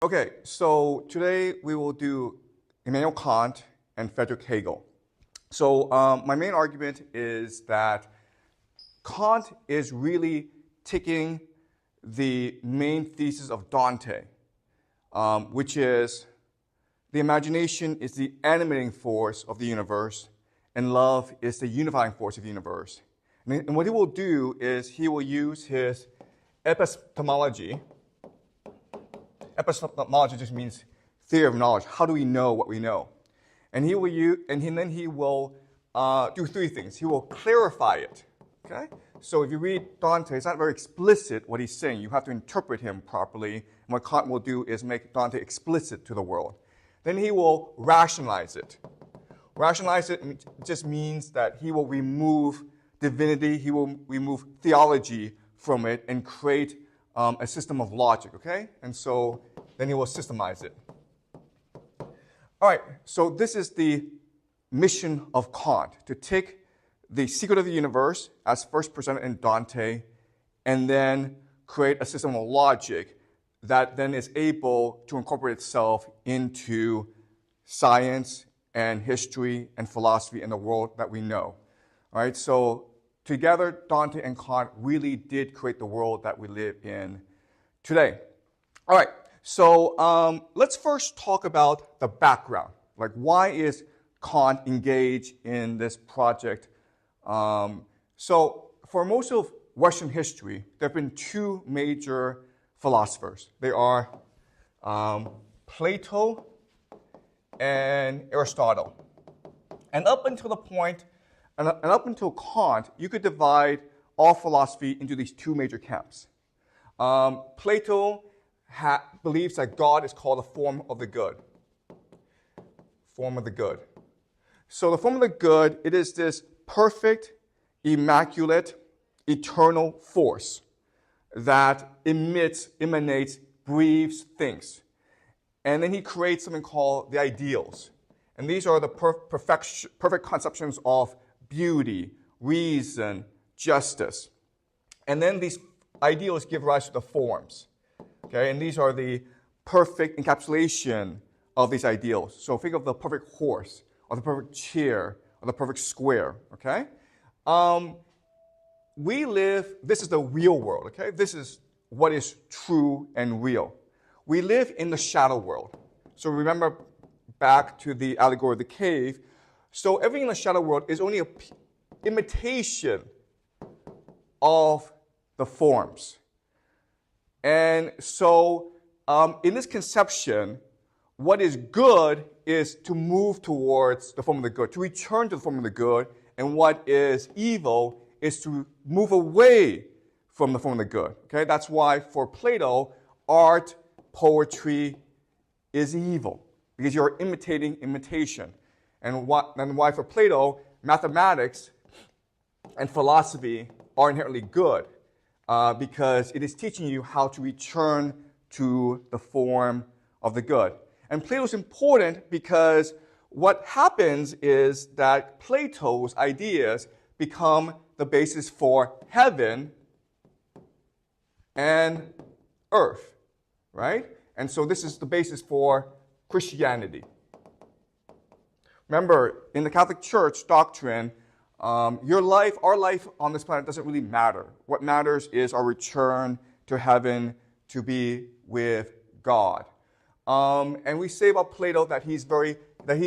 Okay, so today we will do Immanuel Kant and Friedrich Hegel. So my main argument is that Kant is really taking the main thesis of Dante, which is the imagination is the animating force of the universe, and love is the unifying force of the universe. And what he will do is he will use his epistemology. Epistemology just means theory of knowledge. How do we know what we know? And he will use, then he will do three things. He will clarify it. Okay? So if you read Dante, it's not very explicit what he's saying. You have to interpret him properly. And what Kant will do is make Dante explicit to the world. Then he will rationalize it. Rationalize it just means that he will remove divinity, he will remove theology from it and create a system of logic, okay? And so then he will systemize it. All right, so this is the mission of Kant, to take the secret of the universe as first presented in Dante and then create a system of logic that then is able to incorporate itself into science and history and philosophy and the world that we know. All right, so together, Dante and Kant really did create the world that we live in today. All right, so let's first talk about the background. Like, why is Kant engaged in this project? So for most of Western history, there have been two major philosophers. They are Plato and Aristotle. And up until the point, and up until Kant, you could divide all philosophy into these two major camps. Plato believes that God is called the form of the good. Form of the good. So the form of the good, it is this perfect, immaculate, eternal force that emanates, breathes, thinks. And then he creates something called the ideals. And these are the perfect conceptions of beauty, reason, justice. And then these ideals give rise to the forms. Okay? And these are the perfect encapsulation of these ideals. So think of the perfect horse, or the perfect chair, or the perfect square. Okay? This is the real world. Okay? This is what is true and real. We live in the shadow world. So remember back to the allegory of the cave. So everything in the shadow world is only an imitation of the forms. And so in this conception, what is good is to move towards the form of the good, to return to the form of the good, and what is evil is to move away from the form of the good. Okay? That's why for Plato, art, poetry is evil, because you're imitating imitation. And why for Plato, mathematics and philosophy are inherently good, because it is teaching you how to return to the form of the good. And Plato is important because what happens is that Plato's ideas become the basis for heaven and earth, right? And so this is the basis for Christianity. Remember, in the Catholic Church doctrine, our life on this planet doesn't really matter. What matters is our return to heaven to be with God. And we say about Plato that he's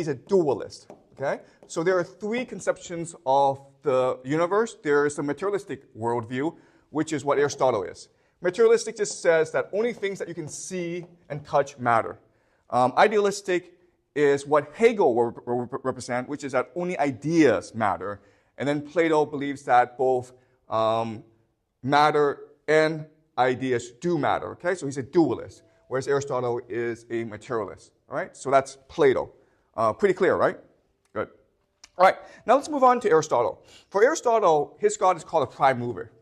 a dualist. Okay? So there are three conceptions of the universe. There is the materialistic worldview, which is what Aristotle is. Materialistic just says that only things that you can see and touch matter. Idealistic is what Hegel will represent, which is that only ideas matter. And then Plato believes that both matter and ideas do matter. Okay, so he's a dualist, whereas Aristotle is a materialist. All right, so that's Plato. Pretty clear, right? Good. All right, now let's move on to Aristotle. For Aristotle, his God is called a prime mover.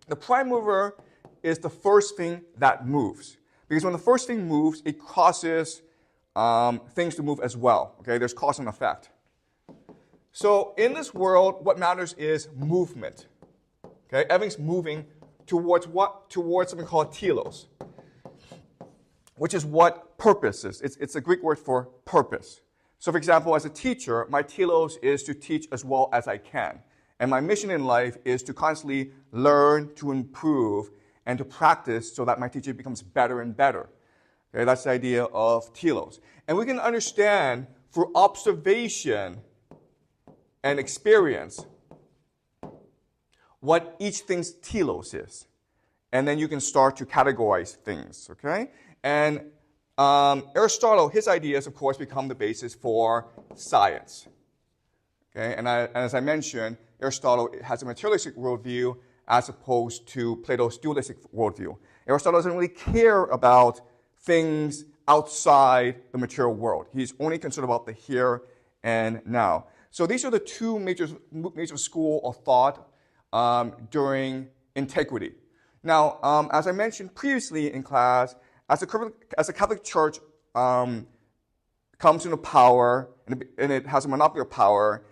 The prime mover is the first thing that moves. Because when the first thing moves, it causes things to move as well. Okay, there's cause and effect. So in this world, what matters is movement. Okay, everything's moving towards what? Towards something called telos. which is what purpose is. It's a Greek word for purpose. So for example, as a teacher, my telos is to teach as well as I can. And my mission in life is to constantly learn, to improve, and to practice so that my teaching becomes better and better. Okay, that's the idea of telos. And we can understand through observation and experience what each thing's telos is. And then you can start to categorize things, okay? And Aristotle, his ideas, of course, become the basis for science. Okay? And as I mentioned, Aristotle has a materialistic worldview as opposed to Plato's dualistic worldview. Aristotle doesn't really care about things outside the material world. He's only concerned about the here and now. So these are the two major schools of thought during antiquity. Now, as I mentioned previously in class, as the Catholic Church comes into power and it has a monopoly of power,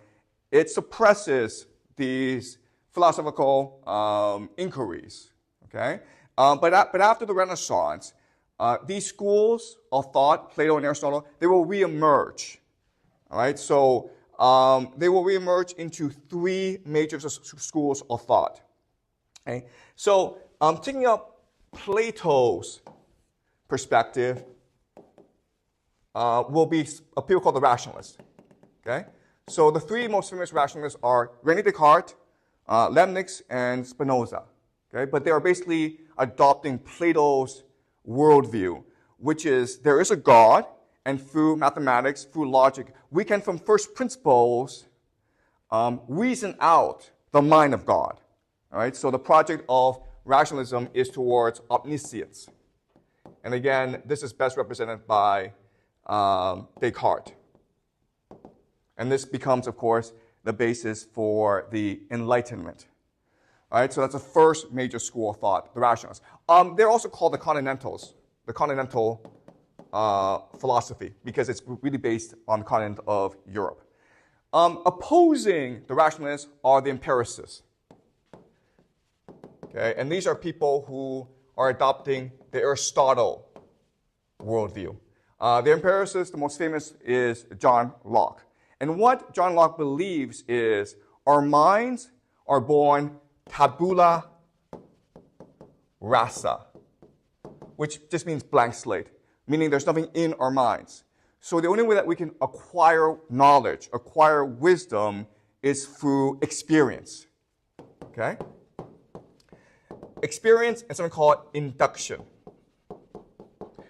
it suppresses these philosophical inquiries. Okay, but after the Renaissance, these schools of thought, Plato and Aristotle, they will reemerge. All right, so they will reemerge into three major schools of thought. Okay, so taking up Plato's perspective will be a people called the rationalists. Okay, so the three most famous rationalists are René Descartes, Leibniz, and Spinoza. Okay, but they are basically adopting Plato's worldview, which is there is a God, and through mathematics, through logic, we can, from first principles, reason out the mind of God. All right, so the project of rationalism is towards omniscience. And again, this is best represented by Descartes. And this becomes, of course, the basis for the Enlightenment. All right, so that's the first major school of thought, the rationalists. They're also called the Continentals, the Continental philosophy, because it's really based on the continent of Europe. Opposing the rationalists are the empiricists. Okay, and these are people who are adopting the Aristotle worldview. The empiricist, the most famous, is John Locke. And what John Locke believes is our minds are born tabula rasa, which just means blank slate, meaning there's nothing in our minds. So the only way that we can acquire knowledge, acquire wisdom, is through experience. Okay? Experience and something called induction.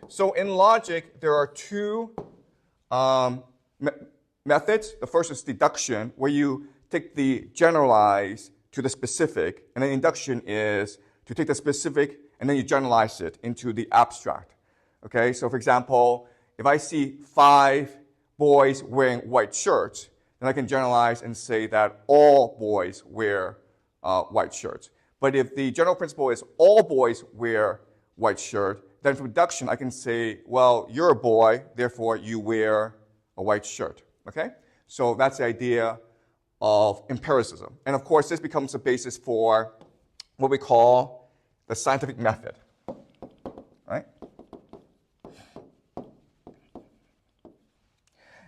So in logic, there are two methods. The first is deduction, where you take the generalized to the specific, and then induction is to take the specific and then you generalize it into the abstract. Okay, so for example, if I see 5 boys wearing white shirts, then I can generalize and say that all boys wear white shirts. But if the general principle is all boys wear white shirt, then for reduction, I can say, well, you're a boy, therefore you wear a white shirt. Okay? So that's the idea of empiricism. And of course, this becomes the basis for what we call the scientific method. Right?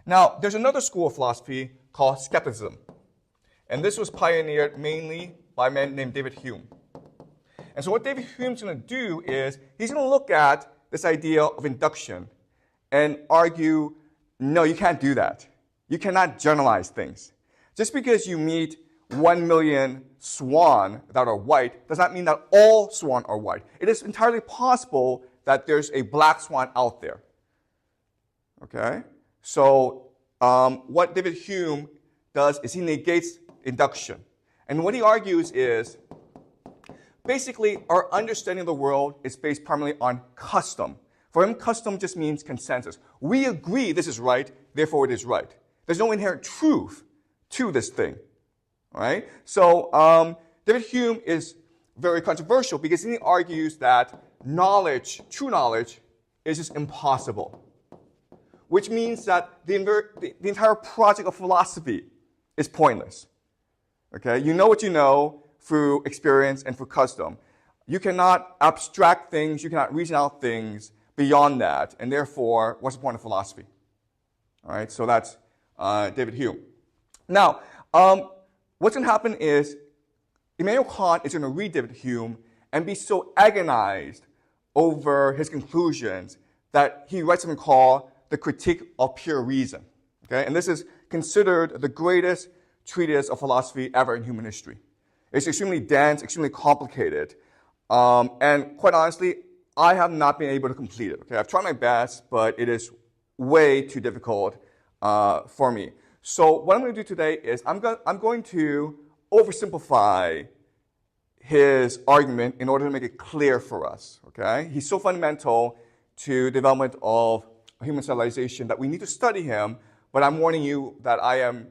Now, there's another school of philosophy called skepticism. And this was pioneered mainly by a man named David Hume. And so what David Hume's going to do is he's going to look at this idea of induction and argue, no, you can't do that. You cannot generalize things. Just because you meet 1 million swan that are white does not mean that all swan are white. It is entirely possible that there's a black swan out there. Okay? So what David Hume does is he negates induction. And what he argues is, basically, our understanding of the world is based primarily on custom. For him, custom just means consensus. We agree this is right, therefore it is right. There's no inherent truth to this thing. All right? So David Hume is very controversial because he argues that knowledge, true knowledge, is just impossible. Which means that the entire project of philosophy is pointless. Okay? You know what you know through experience and through custom. You cannot abstract things, you cannot reason out things beyond that, and therefore, what's the point of philosophy? All right, so that's David Hume. Now, what's going to happen is Immanuel Kant is going to read David Hume and be so agonized over his conclusions that he writes something called the Critique of Pure Reason. Okay? And this is considered the greatest treatise of philosophy ever in human history. It's extremely dense, extremely complicated, and quite honestly, I have not been able to complete it. Okay? I've tried my best, but it is way too difficult for me. So what I'm going to do today is I'm going to oversimplify his argument in order to make it clear for us. Okay? He's so fundamental to the development of human civilization that we need to study him, but I'm warning you that I am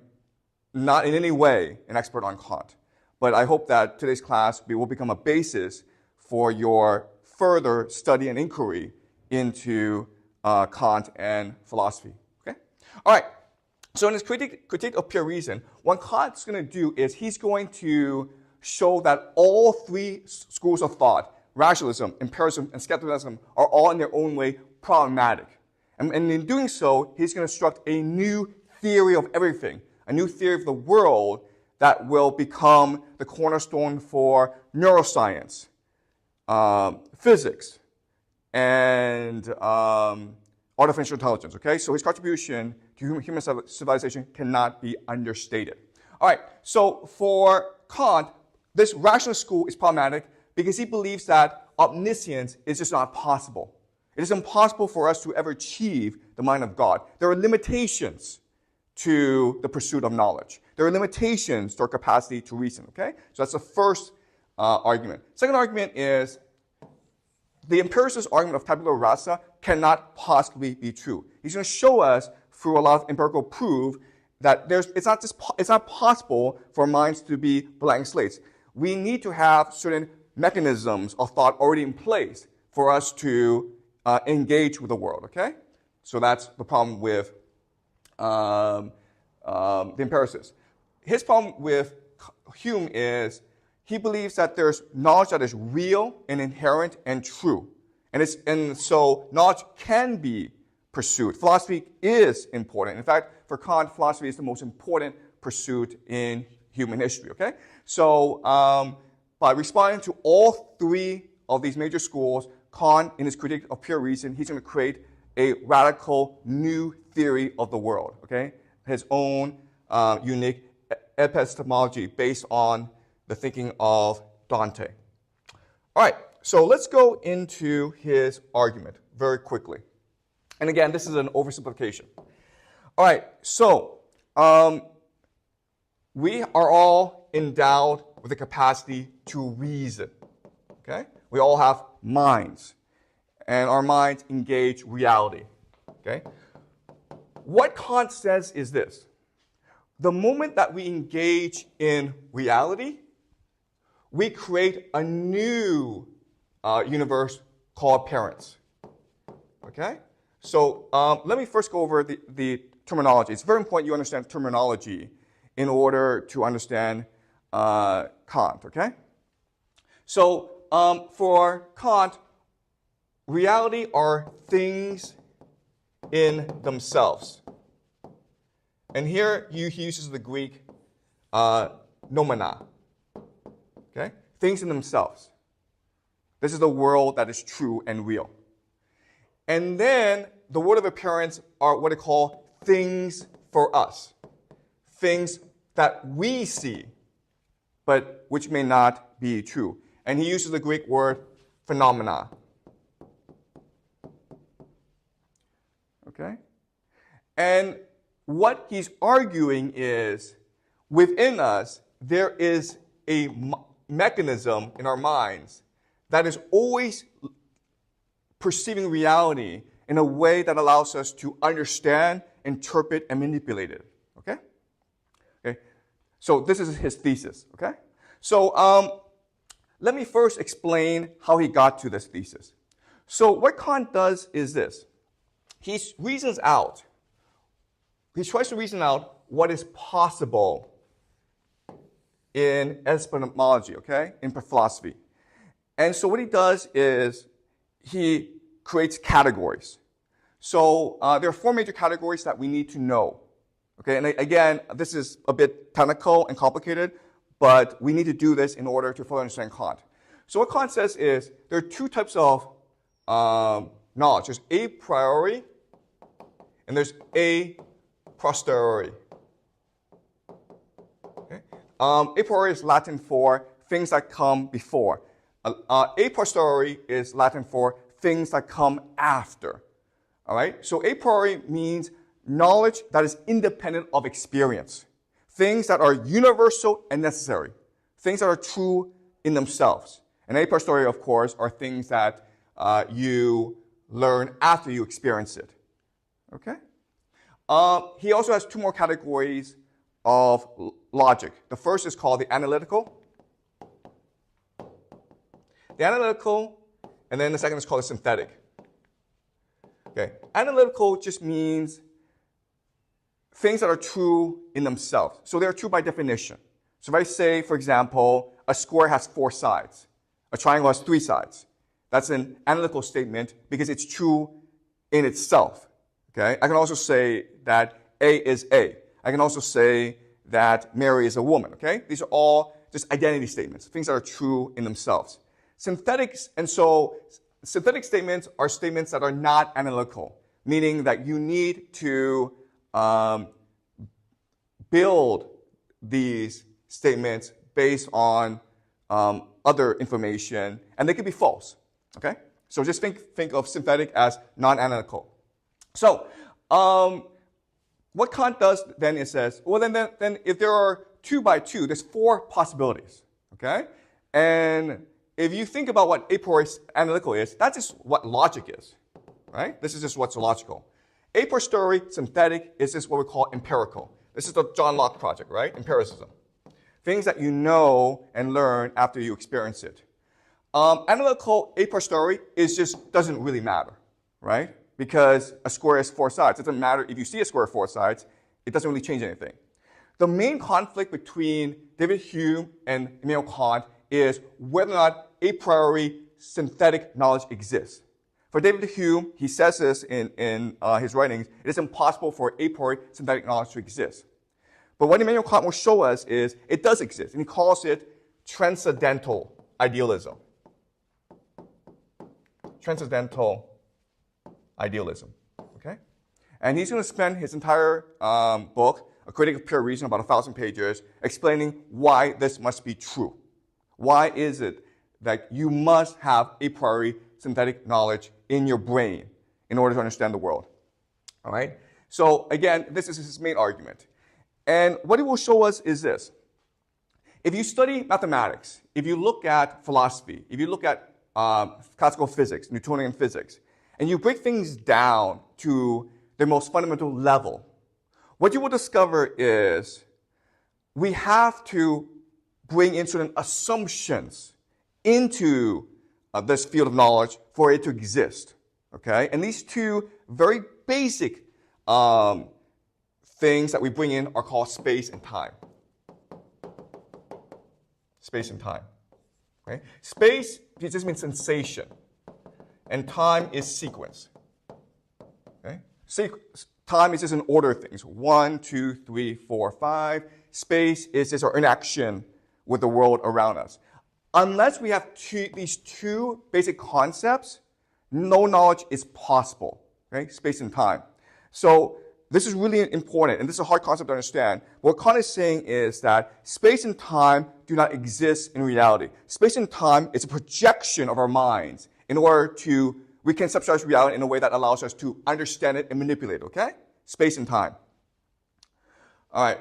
not in any way an expert on Kant. But I hope that today's class will become a basis for your further study and inquiry into Kant and philosophy. Okay? All right. So in his critique of pure reason, what Kant's going to do is he's going to show that all three schools of thought, rationalism, empiricism, and skepticism, are all in their own way problematic. And in doing so, he's going to construct a new theory of everything, a new theory of the world that will become the cornerstone for neuroscience, physics, and artificial intelligence. Okay, so his contribution to human civilization cannot be understated. All right, so for Kant, this rationalist school is problematic because he believes that omniscience is just not possible. It is impossible for us to ever achieve the mind of God. There are limitations to the pursuit of knowledge. There are limitations to our capacity to reason, okay? So that's the first argument. Second argument is the empiricist argument of tabula rasa cannot possibly be true. He's going to show us through a lot of empirical proof that it's not possible for minds to be blank slates. We need to have certain mechanisms of thought already in place for us to engage with the world, okay? So that's the problem with the empiricist. His problem with Hume is he believes that there's knowledge that is real and inherent and true. And so knowledge can be pursued. Philosophy is important. In fact, for Kant, philosophy is the most important pursuit in human history, okay? So by responding to all three of these major schools, Kant, in his critique of pure reason, he's going to create a radical new theory of the world, okay? His own unique epistemology based on the thinking of Dante. All right, so let's go into his argument very quickly. And again, this is an oversimplification. All right, so we are all endowed with the capacity to reason, okay? We all have minds, and our minds engage reality, okay? What Kant says is this: the moment that we engage in reality, we create a new universe called appearance, okay? So let me first go over the terminology. It's very important you understand terminology in order to understand Kant, okay? So for Kant, reality are things in themselves. And here he uses the Greek noumena, okay? Things in themselves. This is the world that is true and real. And then the world of appearance are what they call things for us. Things that we see, but which may not be true. And he uses the Greek word phenomena. Okay? And what he's arguing is, within us, there is a mechanism in our minds that is always perceiving reality in a way that allows us to understand, interpret, and manipulate it. Okay? Okay. So this is his thesis. Okay? So let me first explain how he got to this thesis. So what Kant does is this. He tries to reason out what is possible in epistemology, okay, in philosophy. And so what he does is he creates categories. So there are 4 major categories that we need to know. Okay, and again, this is a bit technical and complicated, but we need to do this in order to fully understand Kant. So what Kant says is there are 2 types of knowledge. There's a priori, and there's a posteriori. Okay? A priori is Latin for things that come before. A posteriori is Latin for things that come after. All right? So a priori means knowledge that is independent of experience. Things that are universal and necessary. Things that are true in themselves. And a posteriori, of course, are things that you learn after you experience it. Okay? He also has 2 more categories of logic. The first is called the analytical. The analytical, and then the second is called the synthetic. Okay. Analytical just means things that are true in themselves. So they're true by definition. So if I say, for example, a square has 4 sides, a triangle has 3 sides, that's an analytical statement because it's true in itself. Okay? I can also say that A is A. I can also say that Mary is a woman. Okay? These are all just identity statements, things that are true in themselves. Synthetic statements are statements that are not analytical, meaning that you need to build these statements based on other information, and they could be false. Okay? So just think of synthetic as non-analytical. So what Kant does then is says, well, then if there are 2 by 2, there's 4 possibilities. Okay? And if you think about what a priori analytical is, that's just what logic is. Right? This is just what's logical. A posteriori synthetic is just what we call empirical. This is the John Locke project, right? Empiricism. Things that you know and learn after you experience it. Analytical a posteriori doesn't really matter, right? Because a square has 4 sides. It doesn't matter if you see a square with 4 sides. It doesn't really change anything. The main conflict between David Hume and Immanuel Kant is whether or not a priori synthetic knowledge exists. For David Hume, he says this in his writings, it is impossible for a priori synthetic knowledge to exist. But what Immanuel Kant will show us is it does exist, and he calls it transcendental idealism. Transcendental idealism, okay? And he's going to spend his entire book, A Critique of Pure Reason, about 1,000 pages, explaining why this must be true. Why is it that you must have a priori synthetic knowledge in your brain in order to understand the world? All right? So again, this is his main argument. And what he will show us is this. If you study mathematics, if you look at philosophy, if you look at classical physics, Newtonian physics, and you break things down to their most fundamental level, what you will discover is we have to bring in certain assumptions into this field of knowledge for it to exist. Okay? And these 2 very basic things that we bring in are called space and time. Space and time. Okay? Space just means sensation, and time is sequence. Okay? Time is just an order of things. 1, 2, 3, 4, 5. Space is just our interaction with the world around us. Unless we have these 2 basic concepts, no knowledge is possible. Okay? Space and time. So this is really important, and this is a hard concept to understand. What Kant is saying is that space and time do not exist in reality. Space and time is a projection of our minds in order to reconceptualize reality in a way that allows us to understand it and manipulate it, okay? Space and time. All right.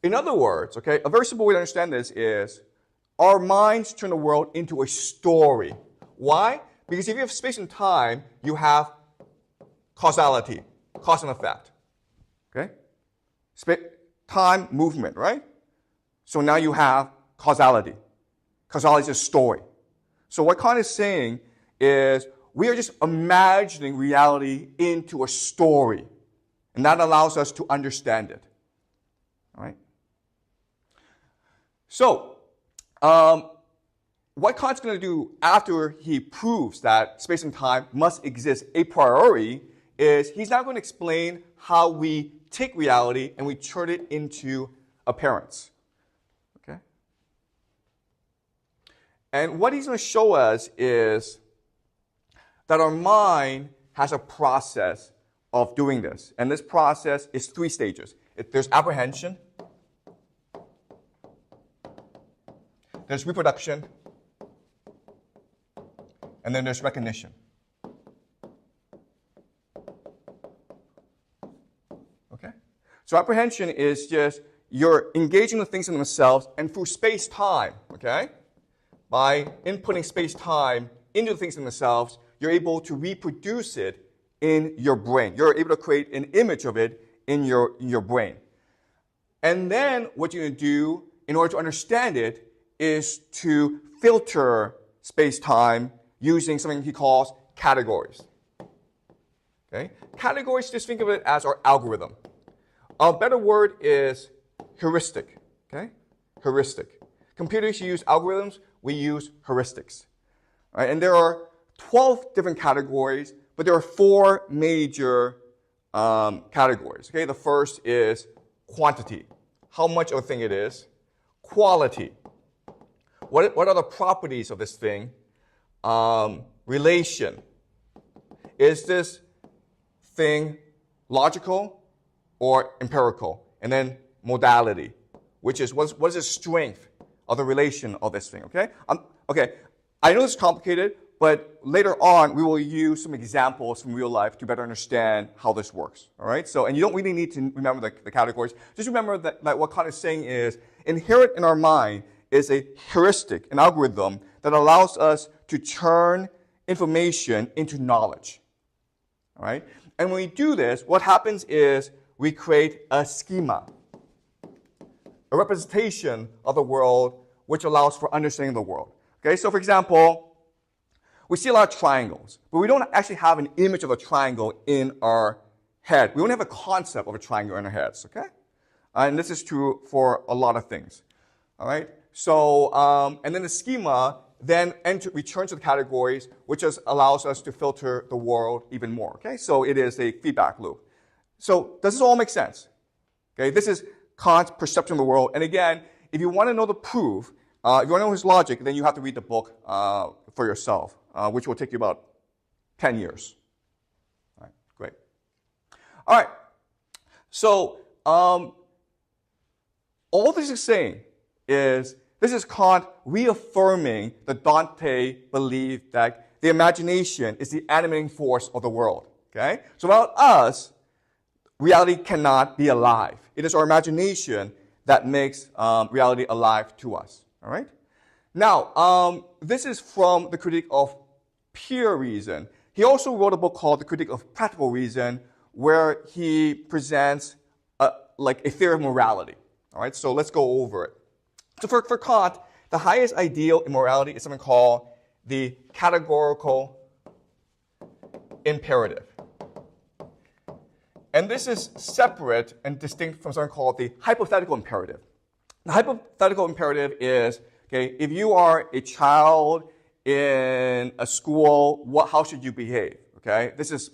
In other words, okay, a very simple way to understand this is our minds turn the world into a story. Why? Because if you have space and time, you have causality, cause and effect. Okay? Time, movement, right? So now you have causality. Causality is a story. So what Kant is saying is we are just imagining reality into a story. And that allows us to understand it. All right? So, what Kant's going to do after he proves that space and time must exist a priori is he's now going to explain how we take reality and we turn it into appearance. Okay? And what he's going to show us is that our mind has a process of doing this. And this process is 3 stages. There's apprehension, there's reproduction, and then there's recognition. Okay? So apprehension is just you're engaging with things in themselves and through space-time, okay? By inputting space-time into the things in themselves, you're able to reproduce it in your brain. You're able to create an image of it in your brain. And then what you're going to do in order to understand it is to filter space-time using something he calls categories. Okay? Categories, just think of it as our algorithm. A better word is heuristic. Okay? Heuristic. Computers use algorithms, we use heuristics. All right? And there are 12 different categories, but there are 4 major categories. Okay? The first is quantity, how much of a thing it is. Quality, what are the properties of this thing? Relation, is this thing logical or empirical? And then modality, which is what is the strength of the relation of this thing, okay? Okay, I know this is complicated, but later on we will use some examples from real life to better understand how this works, all right? So, and you don't really need to remember the categories. Just remember that what Kant is saying is inherent in our mind is a heuristic, an algorithm that allows us to turn information into knowledge, all right? And when we do this, what happens is we create a schema, a representation of the world which allows for understanding the world. Okay, so for example, we see a lot of triangles, but we don't actually have an image of a triangle in our head. We don't have a concept of a triangle in our heads, okay? And this is true for a lot of things, all right? So, and then the schema then returns to the categories, which just allows us to filter the world even more, okay? So it is a feedback loop. So does this all make sense? Okay, this is Kant's perception of the world. And again, if you want to know the proof, if you want to know his logic, then you have to read the book for yourself, which will take you about 10 years. All right, great. All right, so all this is saying is this is Kant reaffirming that Dante believed that the imagination is the animating force of the world. Okay, so without us, reality cannot be alive. It is our imagination that makes reality alive to us. All right? Now, this is from the Critique of Pure Reason. He also wrote a book called The Critique of Practical Reason, where he presents like a theory of morality. All right? So let's go over it. So for Kant, the highest ideal in morality is something called the categorical imperative. And this is separate and distinct from something called the hypothetical imperative. The hypothetical imperative is, okay, if you are a child in a school, how should you behave? Okay, this is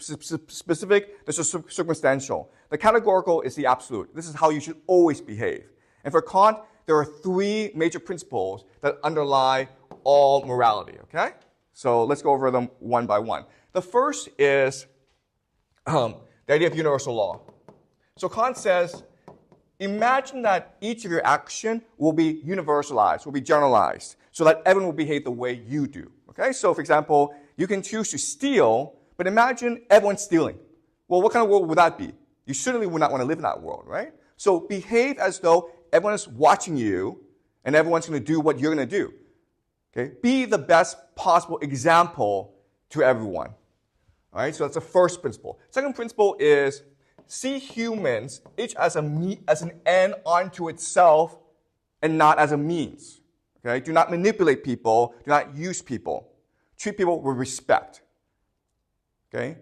specific, this is circumstantial. The categorical is the absolute. This is how you should always behave. And for Kant, there are 3 major principles that underlie all morality, okay? So let's go over them one by one. The first is the idea of universal law. So Kant says, imagine that each of your actions will be universalized, will be generalized, so that everyone will behave the way you do. Okay? So for example, you can choose to steal, but imagine everyone stealing. Well, what kind of world would that be? You certainly would not want to live in that world, right? So behave as though everyone is watching you and everyone's going to do what you're going to do. Okay? Be the best possible example to everyone. All right, so that's the first principle. Second principle is see humans each as an end unto itself and not as a means. Okay, do not manipulate people. Do not use people. Treat people with respect. Okay,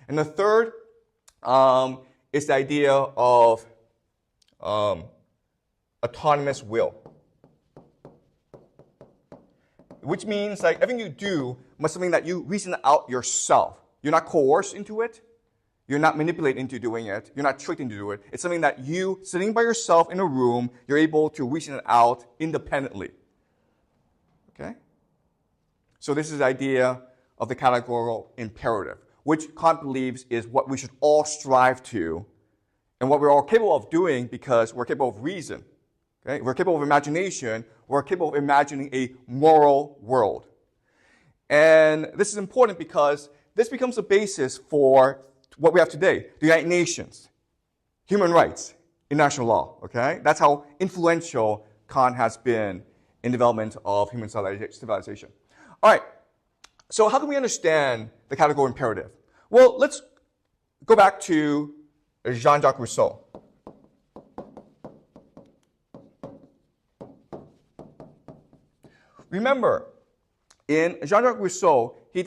and the third is the idea of autonomous will. which means like everything you do must be something that you reason out yourself. You're not coerced into it. You're not manipulated into doing it. You're not tricked into doing it. It's something that you, sitting by yourself in a room, you're able to reason it out independently. Okay? So this is the idea of the categorical imperative, which Kant believes is what we should all strive to and what we're all capable of doing because we're capable of reason. Okay? We're capable of imagination. We're capable of imagining a moral world. And this is important because this becomes the basis for what we have today, the United Nations, human rights, international law, okay? That's how influential Kant has been in development of human civilization. All right, so how can we understand the categorical imperative? Well, let's go back to Jean-Jacques Rousseau. Remember, in Jean-Jacques Rousseau, he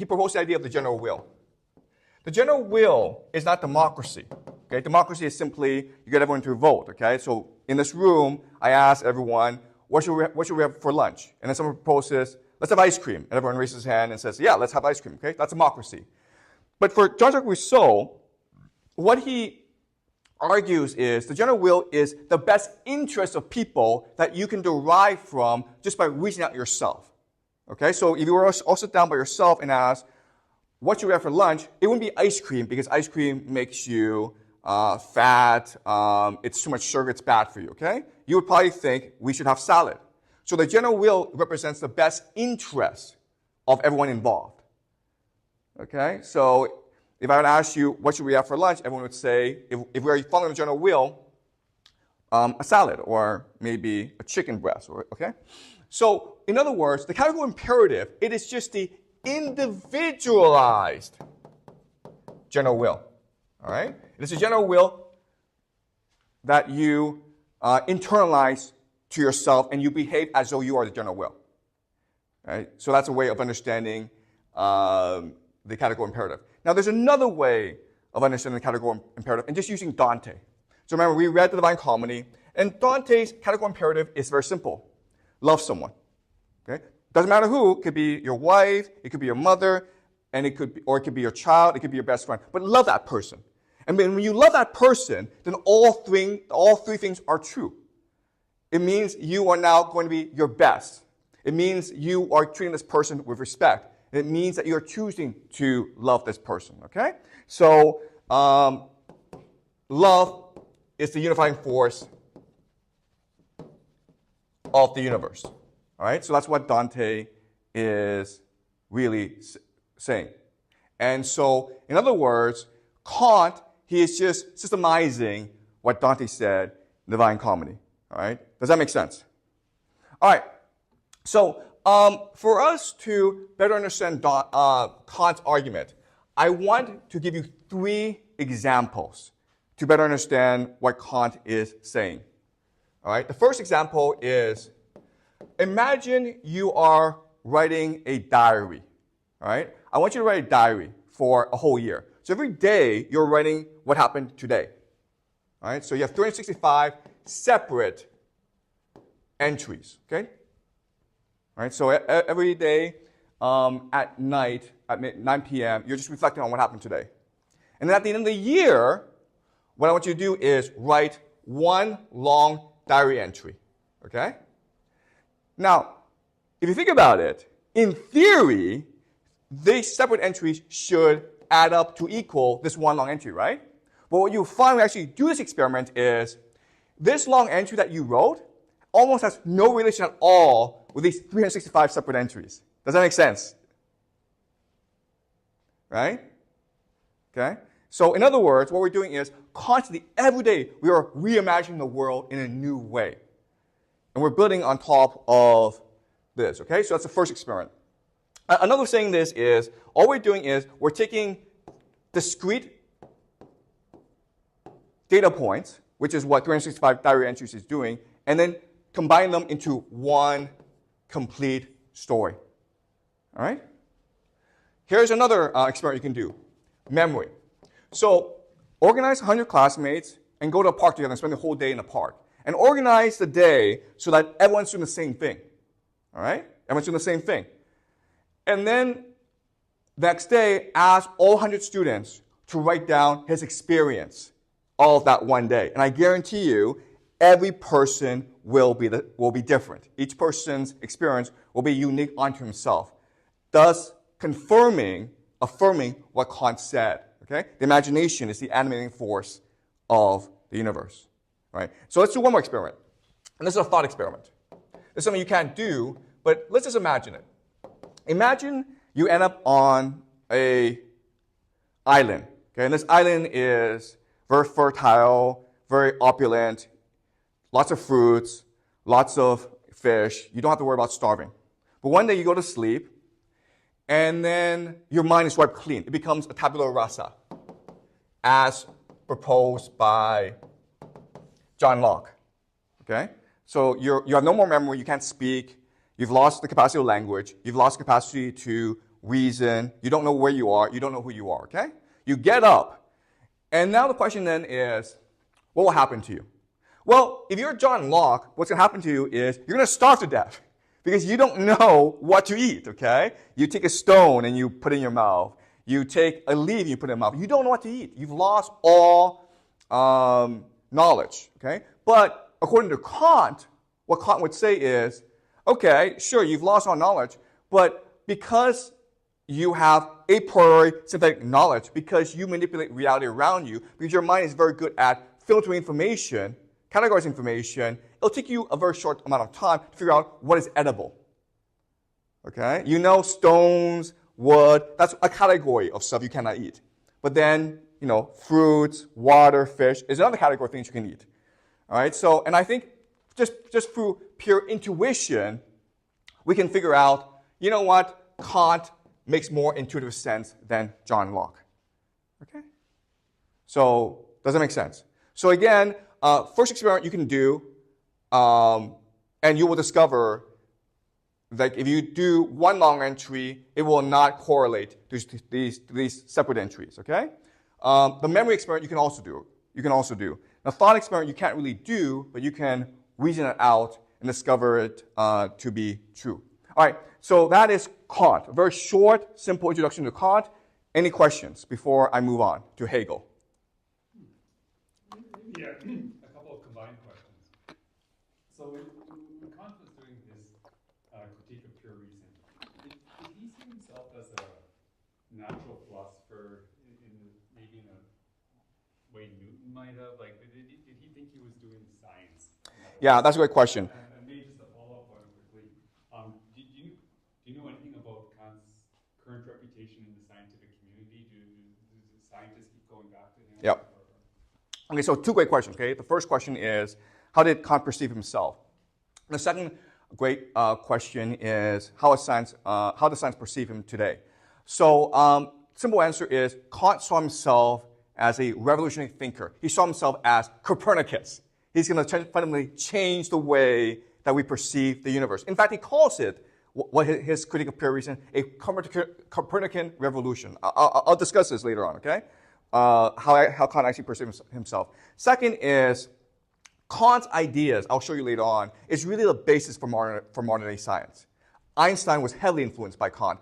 proposed the idea of the general will. The general will is not democracy. Okay? Democracy is simply you get everyone to vote. Okay? So in this room, I ask everyone, what should we have for lunch? And then someone proposes, let's have ice cream. And everyone raises his hand and says, yeah, let's have ice cream. Okay? That's democracy. But for Jean-Jacques Rousseau, what he argues is the general will is the best interest of people that you can derive from just by reasoning out yourself. Okay? So if you were all sit down by yourself and ask, what should we have for lunch? It wouldn't be ice cream because ice cream makes you fat. It's too much sugar. It's bad for you, okay? You would probably think we should have salad. So the general will represents the best interest of everyone involved, okay? So if I would ask you, what should we have for lunch? Everyone would say, if we're following the general will, a salad or maybe a chicken breast, okay? So in other words, the categorical imperative, it is just the individualized general will, all right? It is a general will that you internalize to yourself and you behave as though you are the general will, right? So that's a way of understanding the categorical imperative. Now, there's another way of understanding the categorical imperative and just using Dante. So remember, we read the Divine Comedy, and Dante's categorical imperative is very simple. Love someone, okay? Doesn't matter who. It could be your wife, it could be your mother, and it could be your child, it could be your best friend. But love that person. And when you love that person, then all three things are true. It means you are now going to be your best. It means you are treating this person with respect. It means that you're choosing to love this person, okay? So, love is the unifying force of the universe. All right, so that's what Dante is really saying. And so, in other words, Kant, he is just systemizing what Dante said in the Divine Comedy. All right, does that make sense? All right, so for us to better understand Kant's argument, I want to give you 3 examples to better understand what Kant is saying. All right, the first example is, imagine you are writing a diary, all right? I want you to write a diary for a whole year. So every day, you're writing what happened today, all right? So you have 365 separate entries, okay? All right, so every day at night, at 9 p.m., you're just reflecting on what happened today. And then at the end of the year, what I want you to do is write one long diary entry, okay? Now, if you think about it, in theory, these separate entries should add up to equal this one long entry, right? But what you find when you actually do this experiment is this long entry that you wrote almost has no relation at all with these 365 separate entries. Does that make sense? Right? Okay? So in other words, what we're doing is constantly, every day, we are reimagining the world in a new way. And we're building on top of this, okay? So that's the first experiment. Another saying this is, all we're doing is we're taking discrete data points, which is what 365 diary entries is doing, and then combine them into one complete story. All right? Here's another experiment you can do. Memory. So organize 100 classmates and go to a park together and spend the whole day in a park. And organize the day so that everyone's doing the same thing. All right? Everyone's doing the same thing. And then the next day, ask all 100 students to write down his experience of that one day. And I guarantee you, every person will be different. Each person's experience will be unique unto himself, thus affirming what Kant said. Okay? The imagination is the animating force of the universe. Right? So let's do one more experiment. And this is a thought experiment. This is something you can't do, but let's just imagine it. Imagine you end up on an island. Okay? And this island is very fertile, very opulent, lots of fruits, lots of fish. You don't have to worry about starving. But one day you go to sleep, and then your mind is wiped clean. It becomes a tabula rasa, as proposed by John Locke. Okay? So you have no more memory. You can't speak. You've lost the capacity of language. You've lost the capacity to reason. You don't know where you are. You don't know who you are. Okay? You get up. And now the question then is, what will happen to you? Well, if you're John Locke, what's going to happen to you is you're going to starve to death because you don't know what to eat, okay? You take a stone and you put it in your mouth. You take a leaf and you put it in your mouth. You don't know what to eat. You've lost all knowledge, okay? But according to Kant, what Kant would say is, okay, sure, you've lost all knowledge, but because you have a priori synthetic knowledge, because you manipulate reality around you, because your mind is very good at filtering information, categorizing information, it'll take you a very short amount of time to figure out what is edible. Okay? You know stones, wood, that's a category of stuff you cannot eat. But then, fruits, water, fish is another category of things you can eat. All right? So, and I think just through pure intuition, we can figure out, you know what? Kant makes more intuitive sense than John Locke. Okay? So, does that make sense? So again, first experiment you can do, and you will discover that if you do one long entry, it will not correlate to these separate entries, okay? The memory experiment you can also do. The thought experiment you can't really do, but you can reason it out and discover it to be true. All right, so that is Kant. A very short, simple introduction to Kant. Any questions before I move on to Hegel? Yeah, a couple of combined questions. So when Kant was doing his critique of pure reason, did he see himself as a natural philosopher maybe in a way Newton might have? Like, did he think he was doing science? Yeah, that's a great question. And maybe just a follow-up one quickly. Do you know anything about Kant's current reputation in the scientific community? Do scientists keep going back to him? Yep. Okay, so two great questions, okay? The first question is, how did Kant perceive himself? The second great question is, how does science perceive him today? So, simple answer is, Kant saw himself as a revolutionary thinker. He saw himself as Copernicus. He's going to fundamentally change the way that we perceive the universe. In fact, he calls it, what his critique of pure reason, a Copernican revolution. I'll discuss this later on, okay? How Kant actually perceives himself. Second is Kant's ideas, I'll show you later on, is really the basis for modern day science. Einstein was heavily influenced by Kant.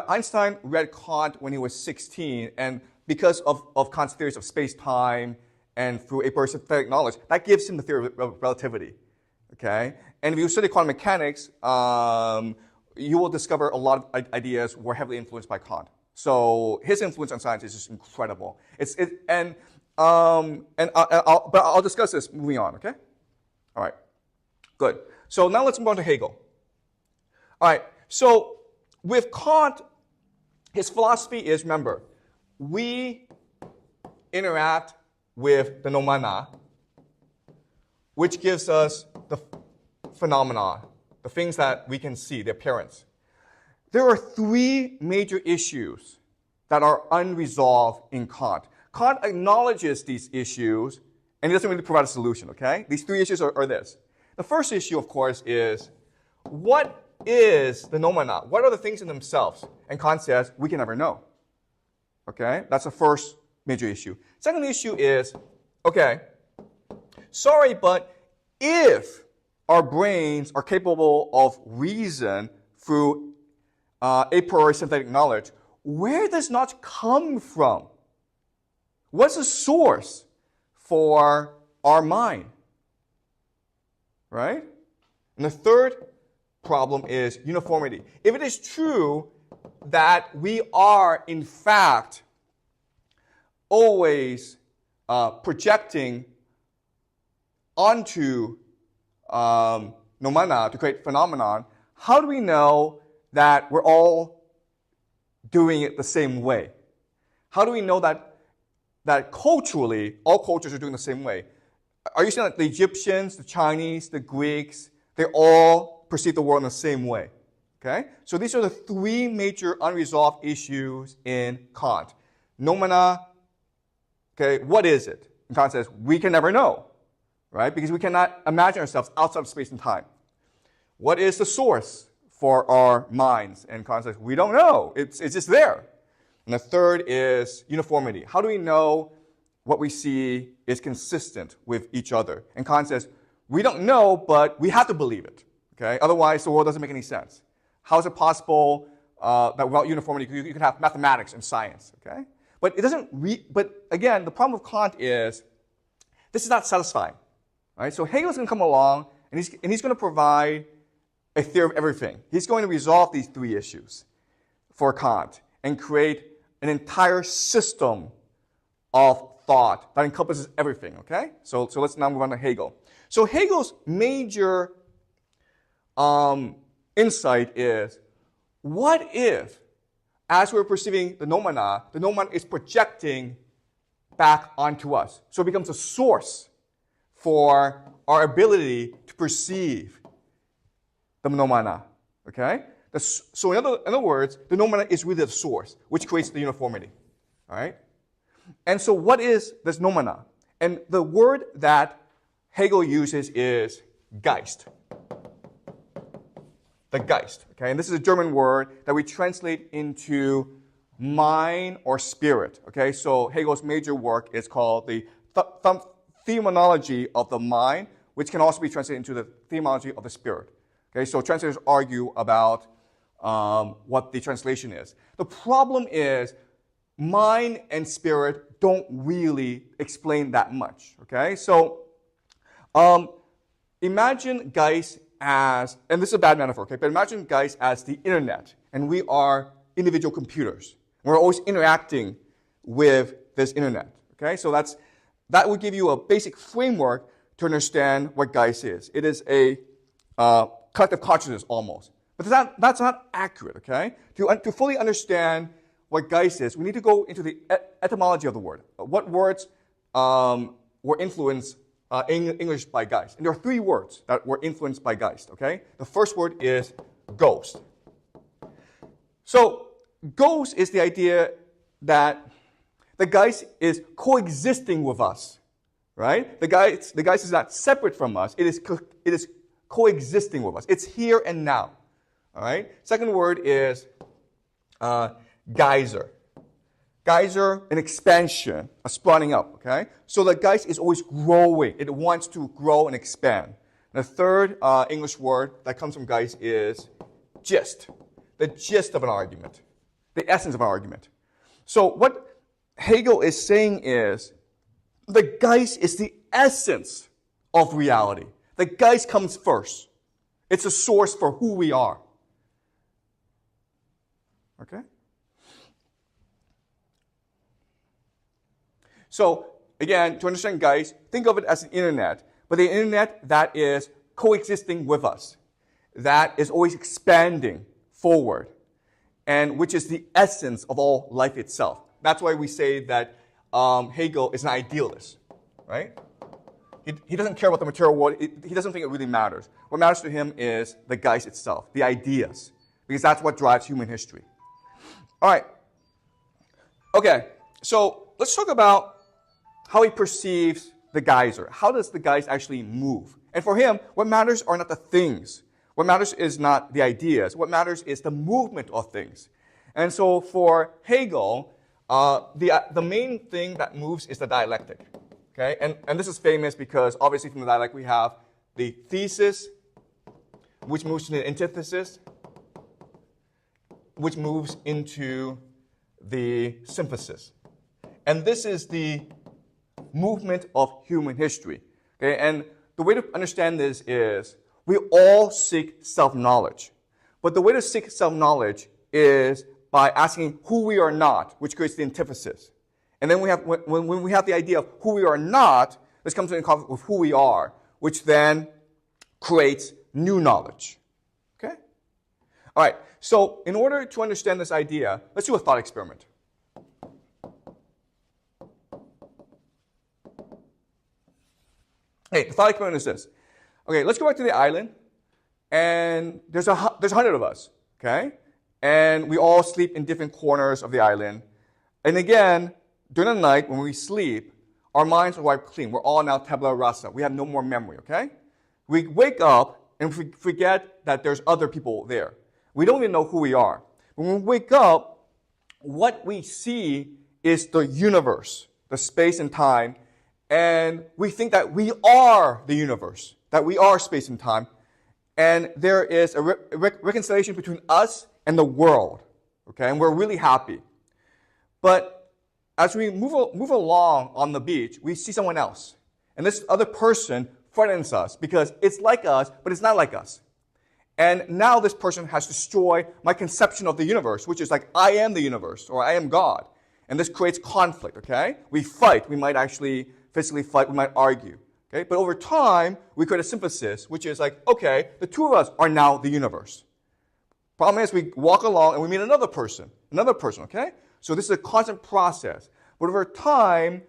Einstein read Kant when he was 16, and because of Kant's theories of space-time and through a very synthetic knowledge, that gives him the theory of relativity. Okay? And if you study quantum mechanics, you will discover a lot of ideas were heavily influenced by Kant. So his influence on science is just incredible. But I'll discuss this moving on, okay? All right, good. So now let's move on to Hegel. All right, so with Kant, his philosophy is, remember, we interact with the noumena, which gives us the phenomena, the things that we can see, the appearance. There are three major issues that are unresolved in Kant. Kant acknowledges these issues, and he doesn't really provide a solution, okay? These three issues are this. The first issue, of course, is what is the noumena? What are the things in themselves? And Kant says, we can never know. Okay? That's the first major issue. Second issue is, okay, sorry, but if our brains are capable of reason through a priori synthetic knowledge, where does knowledge come from? What's the source for our mind? Right? And the third problem is uniformity. If it is true that we are, in fact, always projecting onto noumena to create phenomenon, how do we know that we're all doing it the same way? How do we know that culturally, all cultures are doing the same way? Are you saying that the Egyptians, the Chinese, the Greeks, they all perceive the world in the same way? Okay? So these are the three major unresolved issues in Kant. Noumena, okay, what is it? And Kant says, we can never know, right? Because we cannot imagine ourselves outside of space and time. What is the source for our minds? And Kant says, we don't know. It's just there. And the third is uniformity. How do we know what we see is consistent with each other? And Kant says, we don't know, but we have to believe it. Okay? Otherwise, the world doesn't make any sense. How is it possible that without uniformity you can have mathematics and science? Okay? But it doesn't. But again, the problem with Kant is this is not satisfying. Right? So Hegel's going to come along and he's going to provide a theory of everything. He's going to resolve these three issues for Kant and create an entire system of thought that encompasses everything. Okay? So let's now move on to Hegel. So Hegel's major insight is, what if, as we're perceiving the noumena is projecting back onto us? So it becomes a source for our ability to perceive the noumena. Okay? So in other words, the noumena is really the source, which creates the uniformity. All right? And so what is this noumena? And the word that Hegel uses is Geist. The Geist. Okay? And this is a German word that we translate into mind or spirit. Okay? So Hegel's major work is called the Phenomenology of the Mind, which can also be translated into the Theology of the Spirit. Okay? So translators argue about what the translation is. The problem is mind and spirit don't really explain that much. Okay? So imagine Geist as, and this is a bad metaphor, okay, but imagine Geist as the internet, and we are individual computers. We're always interacting with this internet. Okay? So that would give you a basic framework to understand what Geist is. It is a collective consciousness almost. But that's not accurate, okay? To fully understand what Geist is, we need to go into the etymology of the word. What words were influenced in English by Geist? And there are three words that were influenced by Geist, okay? The first word is ghost. So ghost is the idea that the Geist is coexisting with us, right? The Geist is not separate from us. It is coexisting with us. It's here and now, all right? Second word is geyser. Geyser, an expansion, a spawning up, okay? So the Geist is always growing. It wants to grow and expand. And the third English word that comes from Geist is gist, the gist of an argument, the essence of an argument. So what Hegel is saying is the Geist is the essence of reality. The Geist comes first. It's a source for who we are. Okay? So, again, to understand Geist, think of it as an internet, but the internet that is coexisting with us, that is always expanding forward, and which is the essence of all life itself. That's why we say that Hegel is an idealist, right? He doesn't care about the material world. He doesn't think it really matters. What matters to him is the Geist itself, the ideas, because that's what drives human history. All right. Okay, so let's talk about how he perceives the geyser. How does the Geist actually move? And for him, what matters are not the things. What matters is not the ideas. What matters is the movement of things. And so for Hegel, the main thing that moves is the dialectic. Okay? And this is famous because obviously from the dialectic we have the thesis, which moves to the antithesis, which moves into the synthesis. And this is the movement of human history. Okay? And the way to understand this is we all seek self-knowledge. But the way to seek self-knowledge is by asking who we are not, which creates the antithesis. And then when we have the idea of who we are not, this comes into conflict with who we are, which then creates new knowledge. Okay? All right. So in order to understand this idea, let's do a thought experiment. Okay, the thought experiment is this. Okay, let's go back to the island, and there's 100 of us, okay? And we all sleep in different corners of the island. And again, during the night, when we sleep, our minds are wiped clean. We're all now tabula rasa. We have no more memory, okay? We wake up and we forget that there's other people there. We don't even know who we are. When we wake up, what we see is the universe, the space and time, and we think that we are the universe, that we are space and time, and there is a reconciliation between us and the world, okay? And we're really happy. But as we move along on the beach, we see someone else. And this other person frightens us because it's like us, but it's not like us. And now this person has destroyed my conception of the universe, which is like, I am the universe, or I am God. And this creates conflict, okay? We fight. We might actually physically fight. We might argue, okay? But over time, we create a synthesis, which is like, okay, the two of us are now the universe. Problem is, we walk along and we meet another person, okay? So this is a constant process. But over time,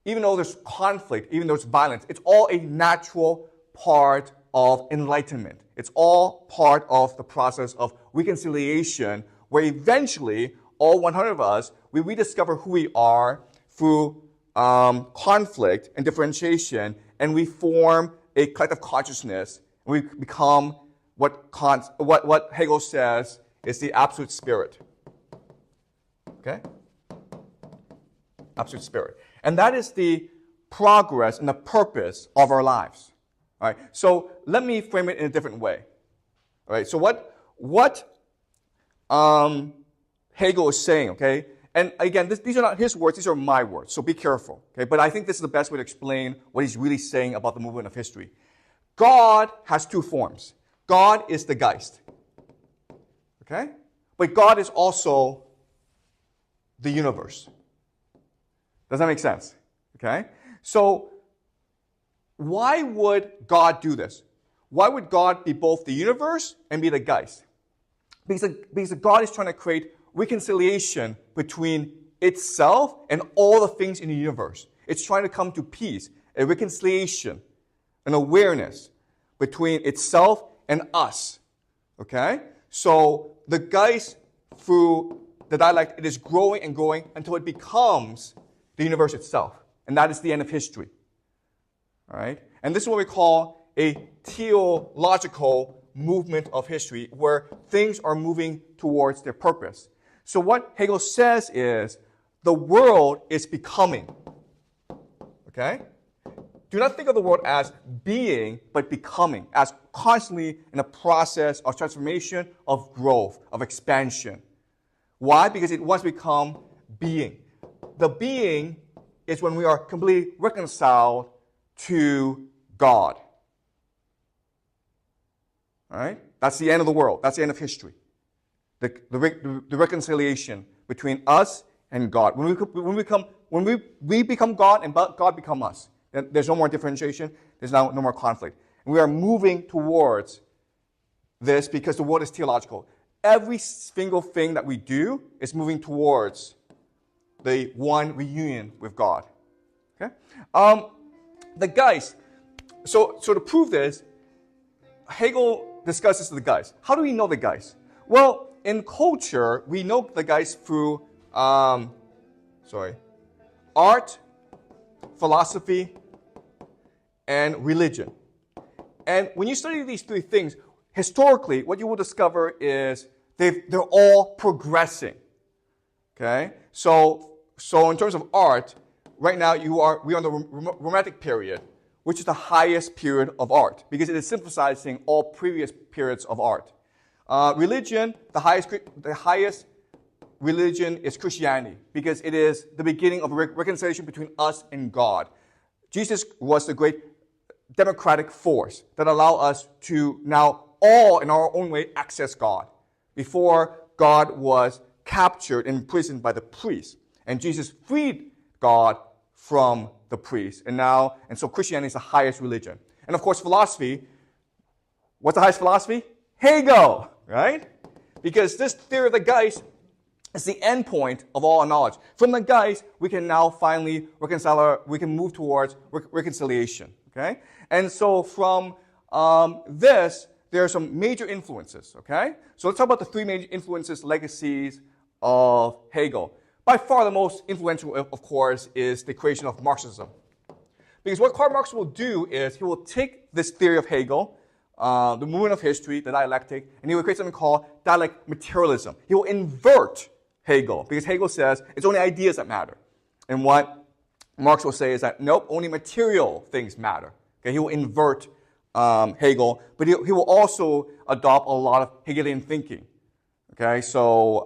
even though there's conflict, even though there's violence, it's all a natural part of enlightenment. It's all part of the process of reconciliation, where eventually, all 100 of us, we rediscover who we are through conflict and differentiation, and we form a collective consciousness, and we become what Hegel says is the absolute spirit. Okay? Absolute spirit. And that is the progress and the purpose of our lives. All right? So let me frame it in a different way. All right? So what Hegel is saying, okay? And again, these are not his words, these are my words, so be careful. Okay? But I think this is the best way to explain what he's really saying about the movement of history. God has two forms. God is the Geist. Okay? But God is also the universe. Does that make sense? Okay? So, why would God do this? Why would God be both the universe and be the Geist? Because God is trying to create reconciliation between itself and all the things in the universe. It's trying to come to peace, a reconciliation, an awareness between itself and us. Okay? So the Geist, through the dialectic, it is growing and growing until it becomes the universe itself. And that is the end of history. All right? And this is what we call a teleological movement of history, where things are moving towards their purpose. So what Hegel says is, the world is becoming. Okay? Do not think of the world as being, but becoming, as constantly in a process of transformation, of growth, of expansion. Why? Because it wants to become being. The being is when we are completely reconciled to God. All right? That's the end of the world. That's the end of history. The reconciliation between us and God. When we become God and God become us, then there's no more differentiation. There's no more conflict. And we are moving towards this because the world is teleological. Every single thing that we do is moving towards the one reunion with God. Okay? The Geist. So to prove this, Hegel discusses the Geist. How do we know the Geist? Well, in culture, we know the Geist through art, philosophy, and religion. And when you study these three things, historically, what you will discover is they're all progressing. Okay? So in terms of art, right now we're on the Romantic period, which is the highest period of art, because it is synthesizing all previous periods of art. Religion, the highest religion is Christianity because it is the beginning of reconciliation between us and God. Jesus was the great democratic force that allowed us to now all in our own way access God. Before, God was captured and imprisoned by the priests, and Jesus freed God from the priests. And so Christianity is the highest religion. And of course, philosophy. What's the highest philosophy? Hegel, right? Because this theory of the geist is the end point of all our knowledge. From the geist, we can now finally we can move towards reconciliation, okay? And so from this, there are some major influences, okay? So let's talk about the three major influences, legacies of Hegel. By far the most influential, of course, is the creation of Marxism. Because what Karl Marx will do is he will take this theory of Hegel, the movement of history, the dialectic, and he will create something called dialectic materialism. He will invert Hegel, because Hegel says it's only ideas that matter. And what Marx will say is that, nope, only material things matter. Okay, he will invert Hegel, but he will also adopt a lot of Hegelian thinking. Okay, so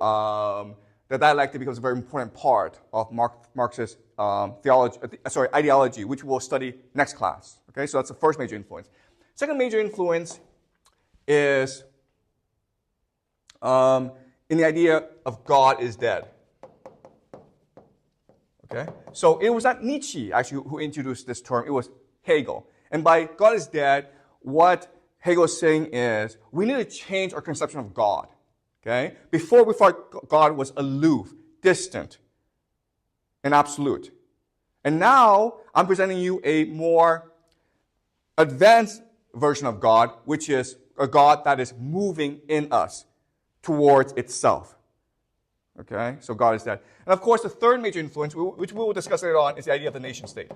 the dialectic becomes a very important part of Marxist ideology, which we'll study next class. Okay, so that's the first major influence. Second major influence is in the idea of God is dead. Okay, so it was not Nietzsche actually who introduced this term. It was Hegel. And by God is dead, what Hegel is saying is we need to change our conception of God. Okay, before we thought God was aloof, distant, and absolute. And now I'm presenting you a more advanced version of God, which is a God that is moving in us towards itself. Okay, so God is dead. And of course, the third major influence, which we will discuss later on, is the idea of the nation state.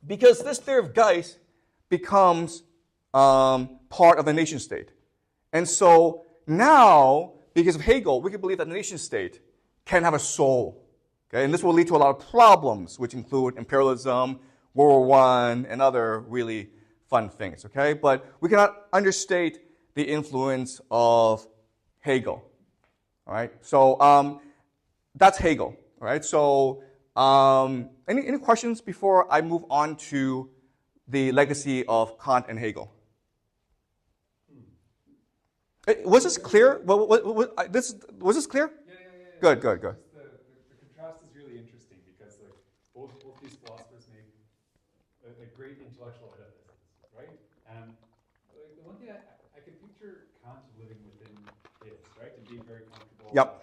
Because this theory of geist becomes part of the nation state. And so now, because of Hegel, we can believe that the nation state can have a soul. Okay, and this will lead to a lot of problems, which include imperialism, World War I, and other really fun things. Okay, but we cannot understate the influence of Hegel. All right, so that's Hegel. All right, so any questions before I move on to the legacy of Kant and Hegel? Was this clear? Was this clear? Yeah. Good. The contrast is really interesting because like both these philosophers make a great intellectual edifices, right? And like the one thing I can picture Kant living within his, right, and being very comfortable. Yep.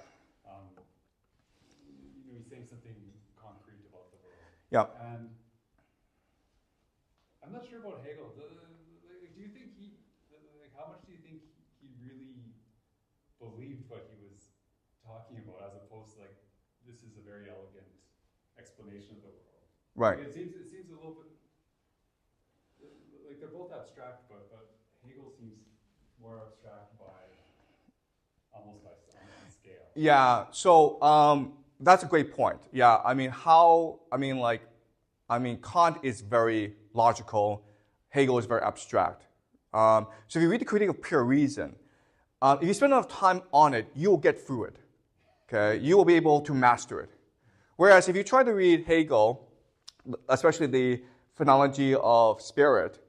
He's saying something concrete about the world. Yep. And I'm not sure about Hegel. Do you think how much do you think he really believed what he was talking about, as opposed to like this is a very elegant explanation of the world? Right. Like, it seems a little bit like they're both abstract, but Hegel seems more abstract by almost by on scale. Yeah. So that's a great point. Yeah. Kant is very logical. Hegel is very abstract. So if you read the Critique of Pure Reason, if you spend enough time on it, you will get through it. Okay, you will be able to master it. Whereas if you try to read Hegel, especially the phenomenology of spirit,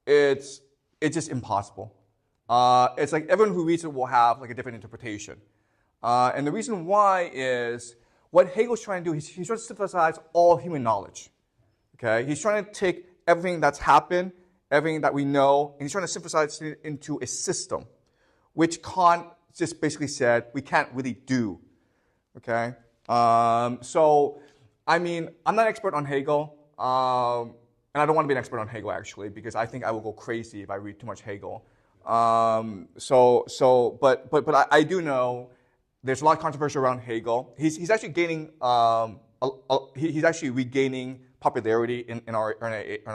it's just impossible. It's like everyone who reads it will have like a different interpretation. And the reason why is what Hegel's trying to do, he's trying to synthesize all human knowledge. Okay, he's trying to take everything that's happened, everything that we know, and he's trying to synthesize it into a system, which Kant just basically said we can't really do. Okay, I'm not an expert on Hegel, and I don't want to be an expert on Hegel actually, because I think I will go crazy if I read too much Hegel. But I do know there's a lot of controversy around Hegel. He's actually gaining, he's actually regaining popularity in our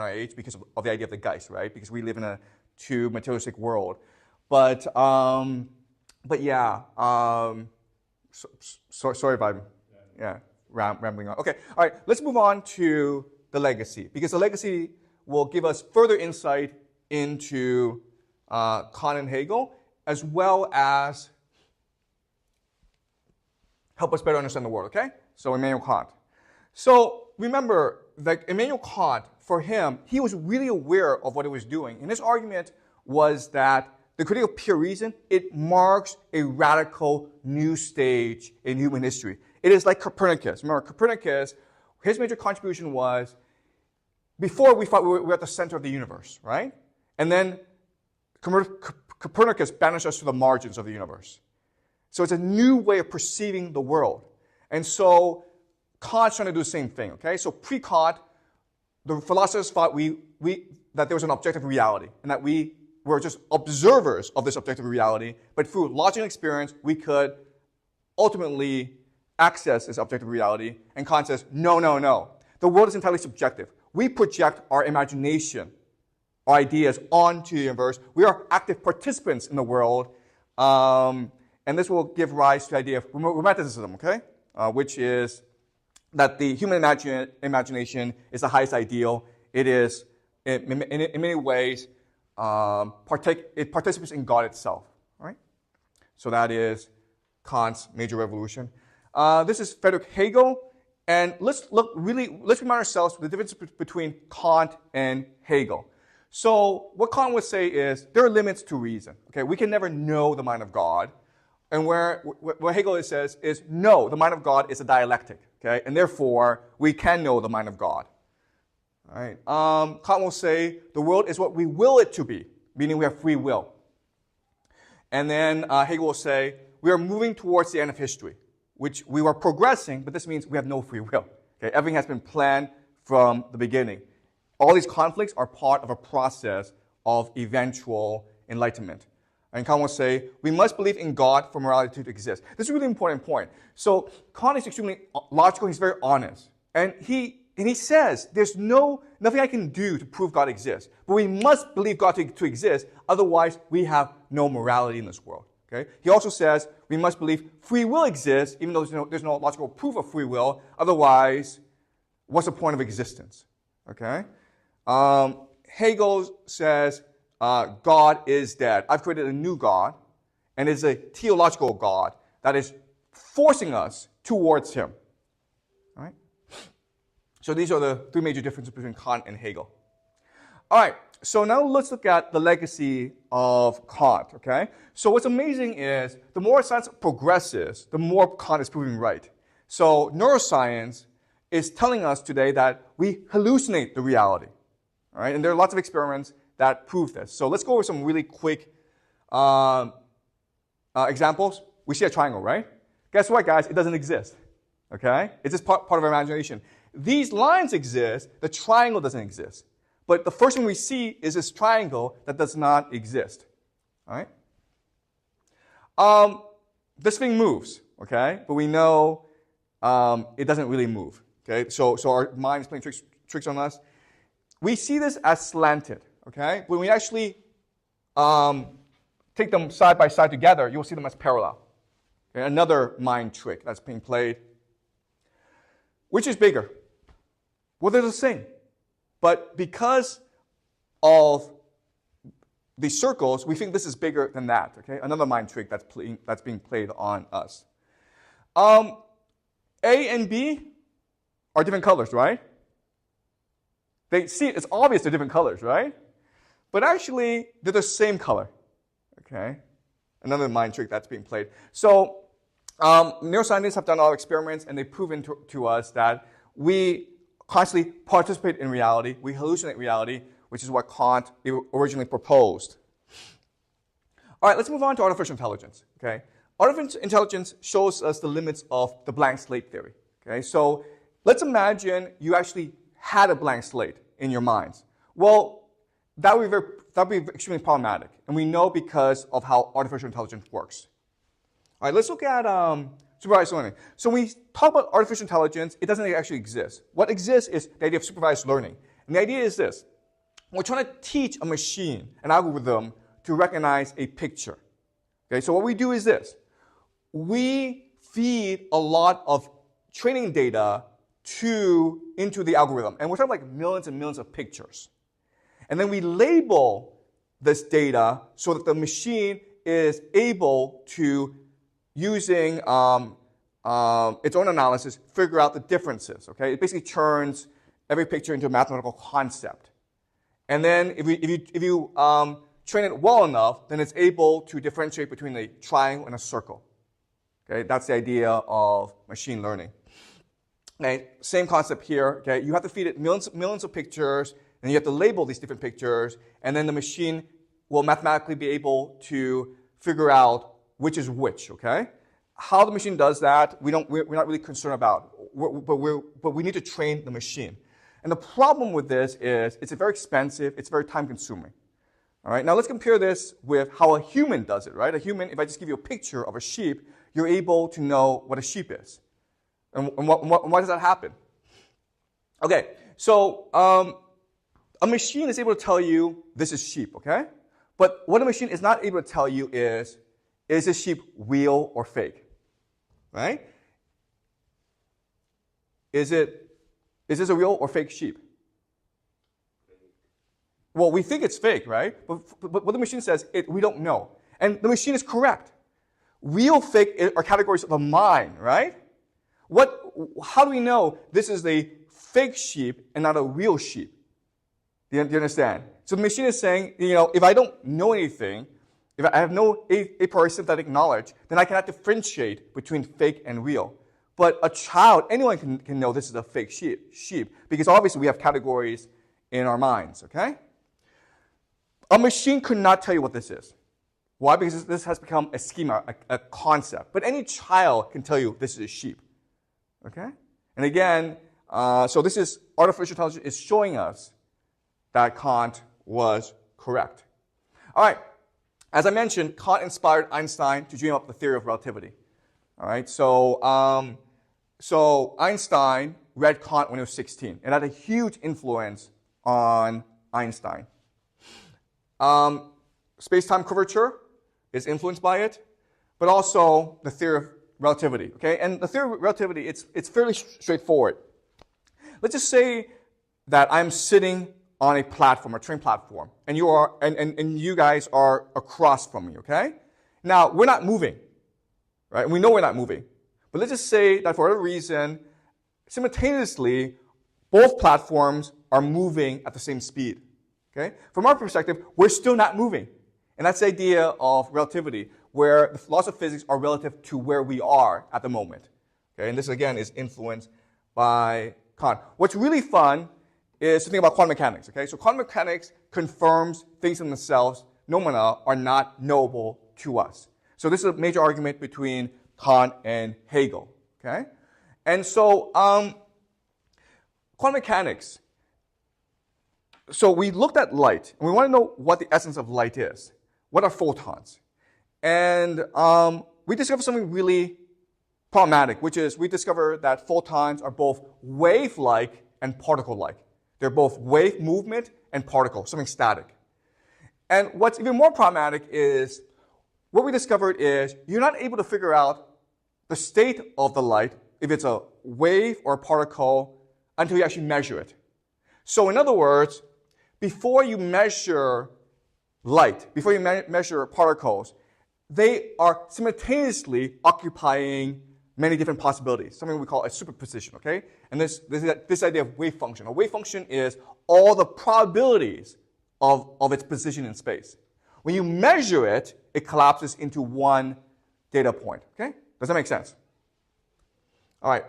age because of the idea of the geist, right? Because we live in a too materialistic world. But yeah. Sorry if I'm rambling on. Okay, all right. Let's move on to the legacy, because the legacy will give us further insight into Kant and Hegel, as well as help us better understand the world, okay? So Immanuel Kant. So remember that Immanuel Kant, for him, he was really aware of what he was doing. And his argument was that the critique of pure reason, it marks a radical new stage in human history. It is like Copernicus. Remember, Copernicus, his major contribution was, before we thought we were at the center of the universe, right? And then Copernicus banished us to the margins of the universe. So it's a new way of perceiving the world. And so Kant's trying to do the same thing, okay? So pre-Kant, the philosophers thought that there was an objective reality and that we were just observers of this objective reality, but through logical experience, we could ultimately access this objective reality. And Kant says, no, no, no. The world is entirely subjective. We project our imagination, our ideas onto the universe. We are active participants in the world. And this will give rise to the idea of romanticism, okay? Which is that the human imagination is the highest ideal. It is, in many ways, it participates in God itself, right? So that is Kant's major revolution. This is Friedrich Hegel. And let's remind ourselves the difference between Kant and Hegel. So what Kant would say is there are limits to reason. Okay, we can never know the mind of God. And what Hegel says is no, the mind of God is a dialectic. Okay, and therefore we can know the mind of God. All right. Kant will say the world is what we will it to be, meaning we have free will. And then Hegel will say we are moving towards the end of history, which we are progressing, but this means we have no free will. Okay? Everything has been planned from the beginning. All these conflicts are part of a process of eventual enlightenment. And Kant will say, we must believe in God for morality to exist. This is a really important point. So Kant is extremely logical, he's very honest. And he says, there's nothing I can do to prove God exists. But we must believe God to exist, otherwise we have no morality in this world. Okay? He also says we must believe free will exists, even though there's no logical proof of free will. Otherwise, what's the point of existence? Okay? Hegel says God is dead. I've created a new God, and it's a theological God that is forcing us towards him. All right? So these are the three major differences between Kant and Hegel. All right. So now let's look at the legacy of Kant, okay? So what's amazing is the more science progresses, the more Kant is proving right. So neuroscience is telling us today that we hallucinate the reality, all right? And there are lots of experiments that prove this. So let's go over some really quick examples. We see a triangle, right? Guess what, guys? It doesn't exist, okay? It's just part of our imagination. These lines exist. The triangle doesn't exist. But the first one we see is this triangle that does not exist. All right? This thing moves, okay? But we know it doesn't really move, okay? So our mind is playing tricks on us. We see this as slanted, okay? When we actually take them side by side together, you'll see them as parallel. Okay? Another mind trick that's being played. Which is bigger? Well, they're the same. But because of the circles, we think this is bigger than that. Okay, another mind trick that's being played on us. A and B are different colors, right? It's obvious they're different colors, right? But actually, they're the same color. Okay, another mind trick that's being played. So neuroscientists have done a lot of experiments, and they've proven to us that we constantly participate in reality. We hallucinate reality, which is what Kant originally proposed. All right, let's move on to artificial intelligence. Okay, artificial intelligence shows us the limits of the blank slate theory. Okay, so let's imagine you actually had a blank slate in your minds. Well, that would be extremely problematic, and we know because of how artificial intelligence works. All right, let's look at supervised learning. So when we talk about artificial intelligence, it doesn't actually exist. What exists is the idea of supervised learning. And the idea is this. We're trying to teach a machine, an algorithm, to recognize a picture. Okay, so what we do is this. We feed a lot of training data into the algorithm. And we're talking like millions and millions of pictures. And then we label this data so that the machine is able to, using its own analysis, figure out the differences. Okay, it basically turns every picture into a mathematical concept. And then if you train it well enough, then it's able to differentiate between a triangle and a circle. Okay, that's the idea of machine learning. Okay, same concept here. Okay, you have to feed it millions of pictures, and you have to label these different pictures, and then the machine will mathematically be able to figure out which is which. Okay, how the machine does that, we're not really concerned about, but we need to train the machine. And the problem with this is it's very expensive, it's very time-consuming. All right, now let's compare this with how a human does it. Right, a human, if I just give you a picture of a sheep, you're able to know what a sheep is. And why does that happen? Okay, so a machine is able to tell you this is sheep, okay? But what a machine is not able to tell you is this sheep real or fake, right? Is this a real or fake sheep? Well, we think it's fake, right? But what the machine says, we don't know. And the machine is correct. Real, fake are categories of the mind, right? How do we know this is a fake sheep and not a real sheep? Do you understand? So the machine is saying, if I don't know anything, if I have no a priori synthetic knowledge, then I cannot differentiate between fake and real. But a child, anyone can know this is a fake sheep, because obviously we have categories in our minds, okay? A machine could not tell you what this is. Why? Because this has become a schema, a concept. But any child can tell you this is a sheep. Okay? And again, so this is artificial intelligence is showing us that Kant was correct. All right. As I mentioned, Kant inspired Einstein to dream up the theory of relativity. All right. So Einstein read Kant when he was 16. It had a huge influence on Einstein. Space-time curvature is influenced by it, but also the theory of relativity, okay? And the theory of relativity, it's fairly straightforward. Let's just say that I'm sitting on a platform, a train platform, and you guys are across from me, okay? Now, we're not moving, right? We know we're not moving. But let's just say that for whatever reason, simultaneously, both platforms are moving at the same speed, okay? From our perspective, we're still not moving. And that's the idea of relativity, where the laws of physics are relative to where we are at the moment. Okay? And this, again, is influenced by Kant. What's really fun is to think about quantum mechanics. Okay? So quantum mechanics confirms things in themselves, phenomena, are not knowable to us. So this is a major argument between Kant and Hegel. Okay? And so quantum mechanics. So we looked at light, and we want to know what the essence of light is. What are photons? And we discovered something really problematic, which is we discovered that photons are both wave-like and particle-like. They're both wave movement and particle, something static. And what's even more problematic is what we discovered is you're not able to figure out the state of the light, if it's a wave or a particle, until you actually measure it. So in other words, before you measure light, before you measure particles, they are simultaneously occupying many different possibilities, something we call a superposition, okay? And this idea of wave function. A wave function is all the probabilities of its position in space. When you measure it, it collapses into one data point, okay? Does that make sense? All right.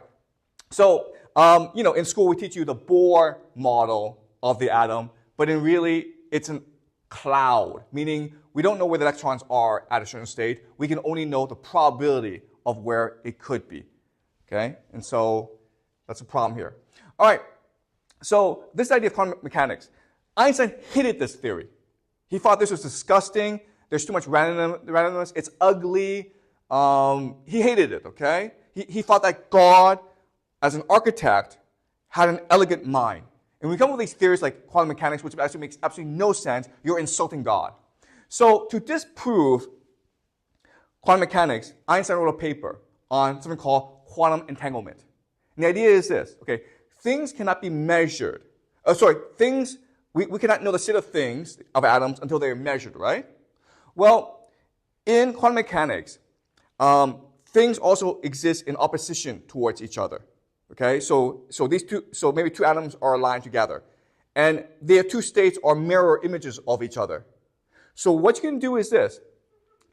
So, in school we teach you the Bohr model of the atom, but it's a cloud, meaning we don't know where the electrons are at a certain state. We can only know the probability of where it could be, okay? And so that's a problem here. All right, so this idea of quantum mechanics, Einstein hated this theory. He thought this was disgusting. There's too much randomness. It's ugly. He hated it, okay? He thought that God, as an architect, had an elegant mind. And when we come up with these theories like quantum mechanics, which actually makes absolutely no sense, you're insulting God. So to disprove quantum mechanics, Einstein wrote a paper on something called quantum entanglement. And the idea is this, okay, things cannot be measured. We cannot know the state of things, of atoms, until they are measured, right? Well, in quantum mechanics, things also exist in opposition towards each other. Okay, so maybe two atoms are aligned together, and their two states are mirror images of each other. So what you can do is this: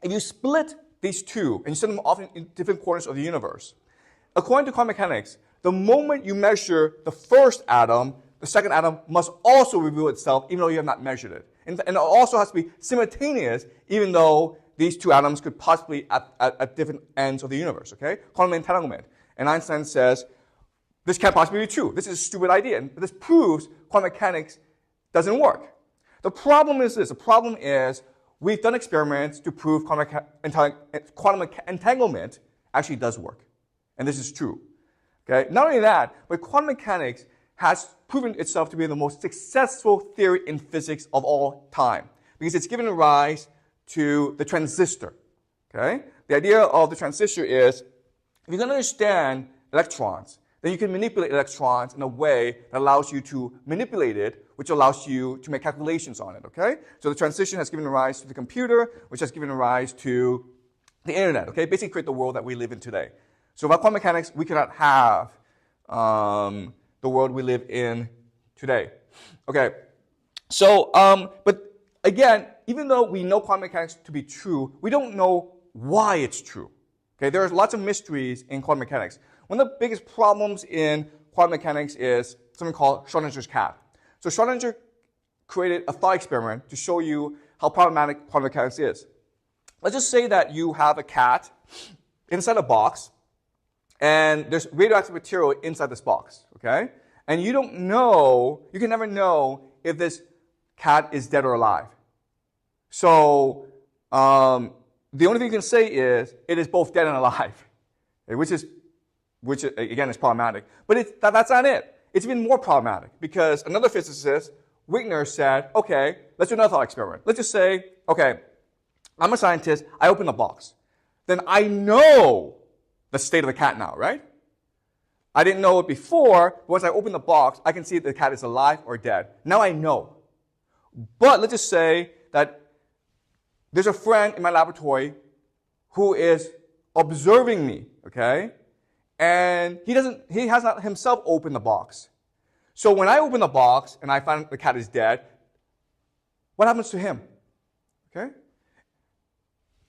if you split these two and you set them off in different corners of the universe, according to quantum mechanics, the moment you measure the first atom, the second atom must also reveal itself, even though you have not measured it. And it also has to be simultaneous, even though these two atoms could possibly at different ends of the universe. Okay, quantum entanglement. And Einstein says, this can't possibly be true. This is a stupid idea. And this proves quantum mechanics doesn't work. The problem is this. The problem is we've done experiments to prove quantum entanglement actually does work. And this is true. Okay? Not only that, but quantum mechanics has proven itself to be the most successful theory in physics of all time, because it's given rise to the transistor. Okay? The idea of the transistor is, if you can understand electrons, then you can manipulate electrons in a way that allows you to manipulate it, which allows you to make calculations on it, okay? So the transition has given rise to the computer, which has given rise to the internet, okay? Basically create the world that we live in today. So without quantum mechanics, we cannot have the world we live in today. Okay, so, but again, even though we know quantum mechanics to be true, we don't know why it's true. Okay, there's lots of mysteries in quantum mechanics. One of the biggest problems in quantum mechanics is something called Schrodinger's cat. So Schrodinger created a thought experiment to show you how problematic quantum mechanics is. Let's just say that you have a cat inside a box, and there's radioactive material inside this box, okay? And you don't know, you can never know if this cat is dead or alive. So the only thing you can say is it is both dead and alive, which again is problematic. But that's not it. It's even more problematic because another physicist, Wigner, said, okay, let's do another thought experiment. Let's just say, okay, I'm a scientist, I open the box. Then I know the state of the cat now, right? I didn't know it before, but once I open the box, I can see if the cat is alive or dead. Now I know. But let's just say that there's a friend in my laboratory who is observing me, okay? And he has not himself opened the box. So when I open the box and I find the cat is dead, what happens to him? Okay?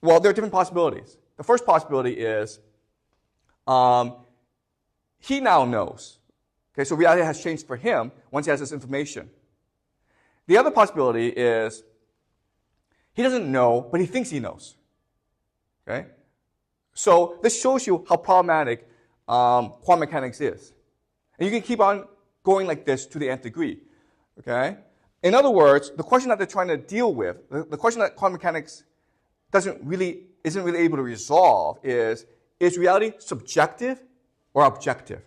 Well, there are different possibilities. The first possibility is he now knows. Okay, so reality has changed for him once he has this information. The other possibility is he doesn't know, but he thinks he knows. Okay? So this shows you how problematic quantum mechanics is. And you can keep on going like this to the nth degree. Okay? In other words, the question that they're trying to deal with, the question that quantum mechanics isn't really able to resolve is reality subjective or objective?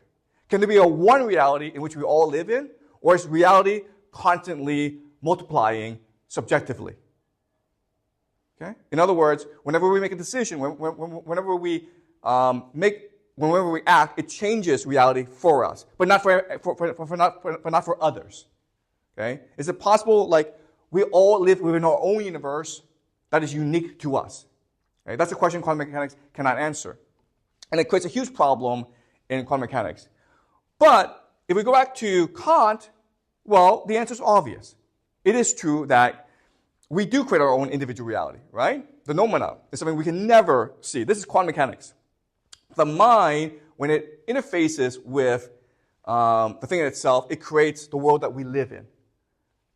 Can there be a one reality in which we all live in, or is reality constantly multiplying subjectively? Okay? In other words, whenever we make a decision, whenever we act, it changes reality for us, but not for others. Okay? Is it possible, like, we all live within our own universe that is unique to us? Okay? That's a question quantum mechanics cannot answer. And it creates a huge problem in quantum mechanics. But if we go back to Kant, well, the answer is obvious. It is true that we do create our own individual reality, right? The noumena is something we can never see. This is quantum mechanics. The mind, when it interfaces with the thing in itself, it creates the world that we live in.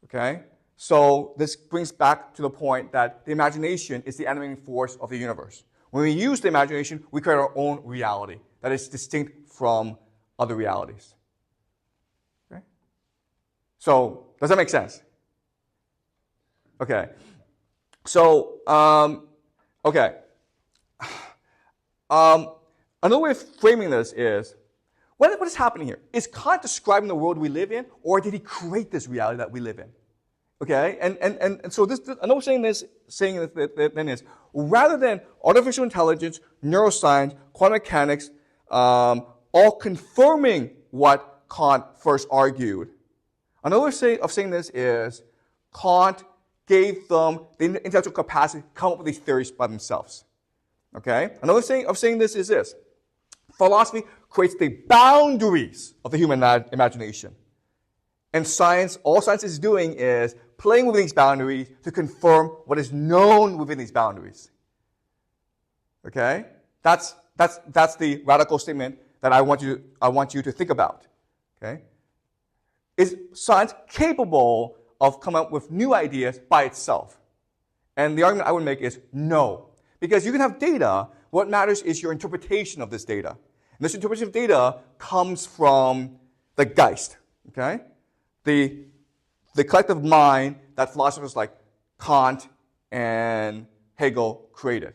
Okay? So this brings back to the point that the imagination is the animating force of the universe. When we use the imagination, we create our own reality that is distinct from other realities. Okay? So, does that make sense? Okay. So, okay. Another way of framing this is, what is happening here? Is Kant describing the world we live in, or did he create this reality that we live in? Okay, and so this another saying this then is, rather than artificial intelligence, neuroscience, quantum mechanics, all confirming what Kant first argued, another way of saying this is, Kant gave them the intellectual capacity to come up with these theories by themselves. Okay? Another thing of saying this is this. Philosophy creates the boundaries of the human imagination. And science, all science is doing is playing within these boundaries to confirm what is known within these boundaries. Okay? That's the radical statement that I want you to think about. Okay? Is science capable of coming up with new ideas by itself? And the argument I would make is no. Because you can have data, what matters is your interpretation of this data. And this interpretation of data comes from the geist, okay? The collective mind that philosophers like Kant and Hegel created.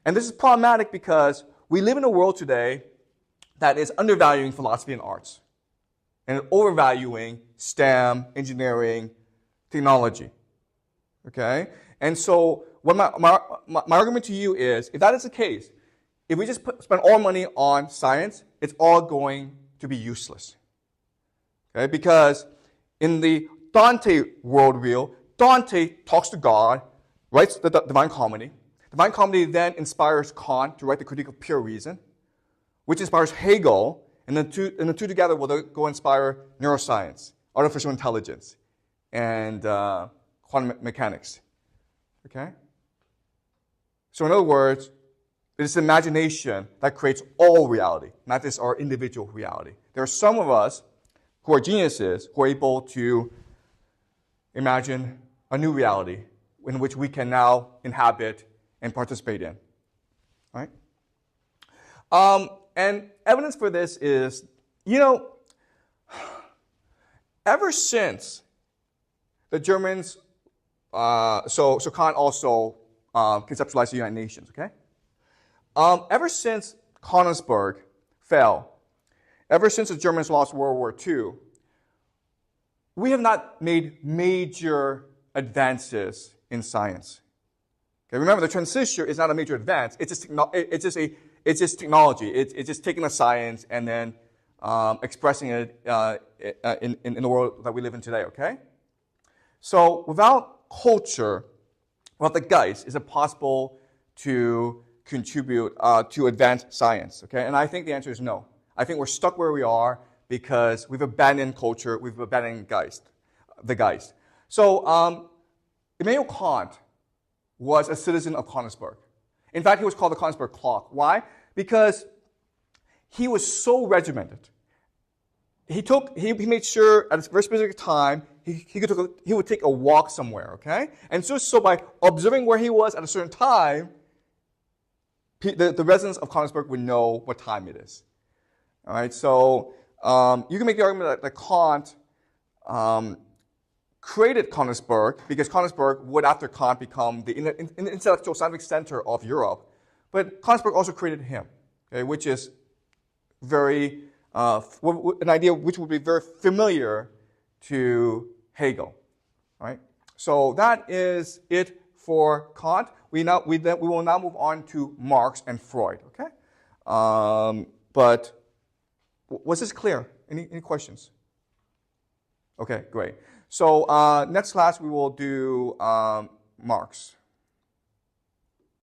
And this is problematic because we live in a world today that is undervaluing philosophy and arts and overvaluing STEM, engineering, technology. Okay? And so what my argument to you is, if that is the case, if we just spend all money on science, it's all going to be useless. Okay? Because in the Dante worldview, Dante talks to God, writes the Divine Comedy. Divine Comedy then inspires Kant to write the Critique of Pure Reason, which inspires Hegel, and the two together will go inspire neuroscience, artificial intelligence, and quantum mechanics. Okay? So in other words, it is imagination that creates all reality, not just our individual reality. There are some of us who are geniuses who are able to imagine a new reality in which we can now inhabit and participate in. Right? And evidence for this is, ever since the Germans, so Kant also conceptualized the United Nations, okay? Ever since Königsberg fell, ever since the Germans lost World War II, we have not made major advances in science. Okay, remember, the transistor is not a major advance. It's just technology. It's just taking a science and then expressing it in the world that we live in today. Okay. So without culture, without the geist, is it possible to contribute to advance science? Okay. And I think the answer is no. I think we're stuck where we are because we've abandoned culture. We've abandoned the geist. So Immanuel Kant was a citizen of Königsberg. In fact, he was called the Königsberg clock. Why? Because he was so regimented. He made sure at a very specific time he would take a walk somewhere. Okay, and so by observing where he was at a certain time, the residents of Königsberg would know what time it is. All right, so you can make the argument that Kant created Königsberg because Königsberg would, after Kant, become the intellectual scientific center of Europe. But Königsberg also created him, okay, which is very an idea which would be very familiar to Hegel. Right? So that is it for Kant. We will now move on to Marx and Freud. Okay, but was this clear? Any questions? Okay, great. So next class we will do Marx.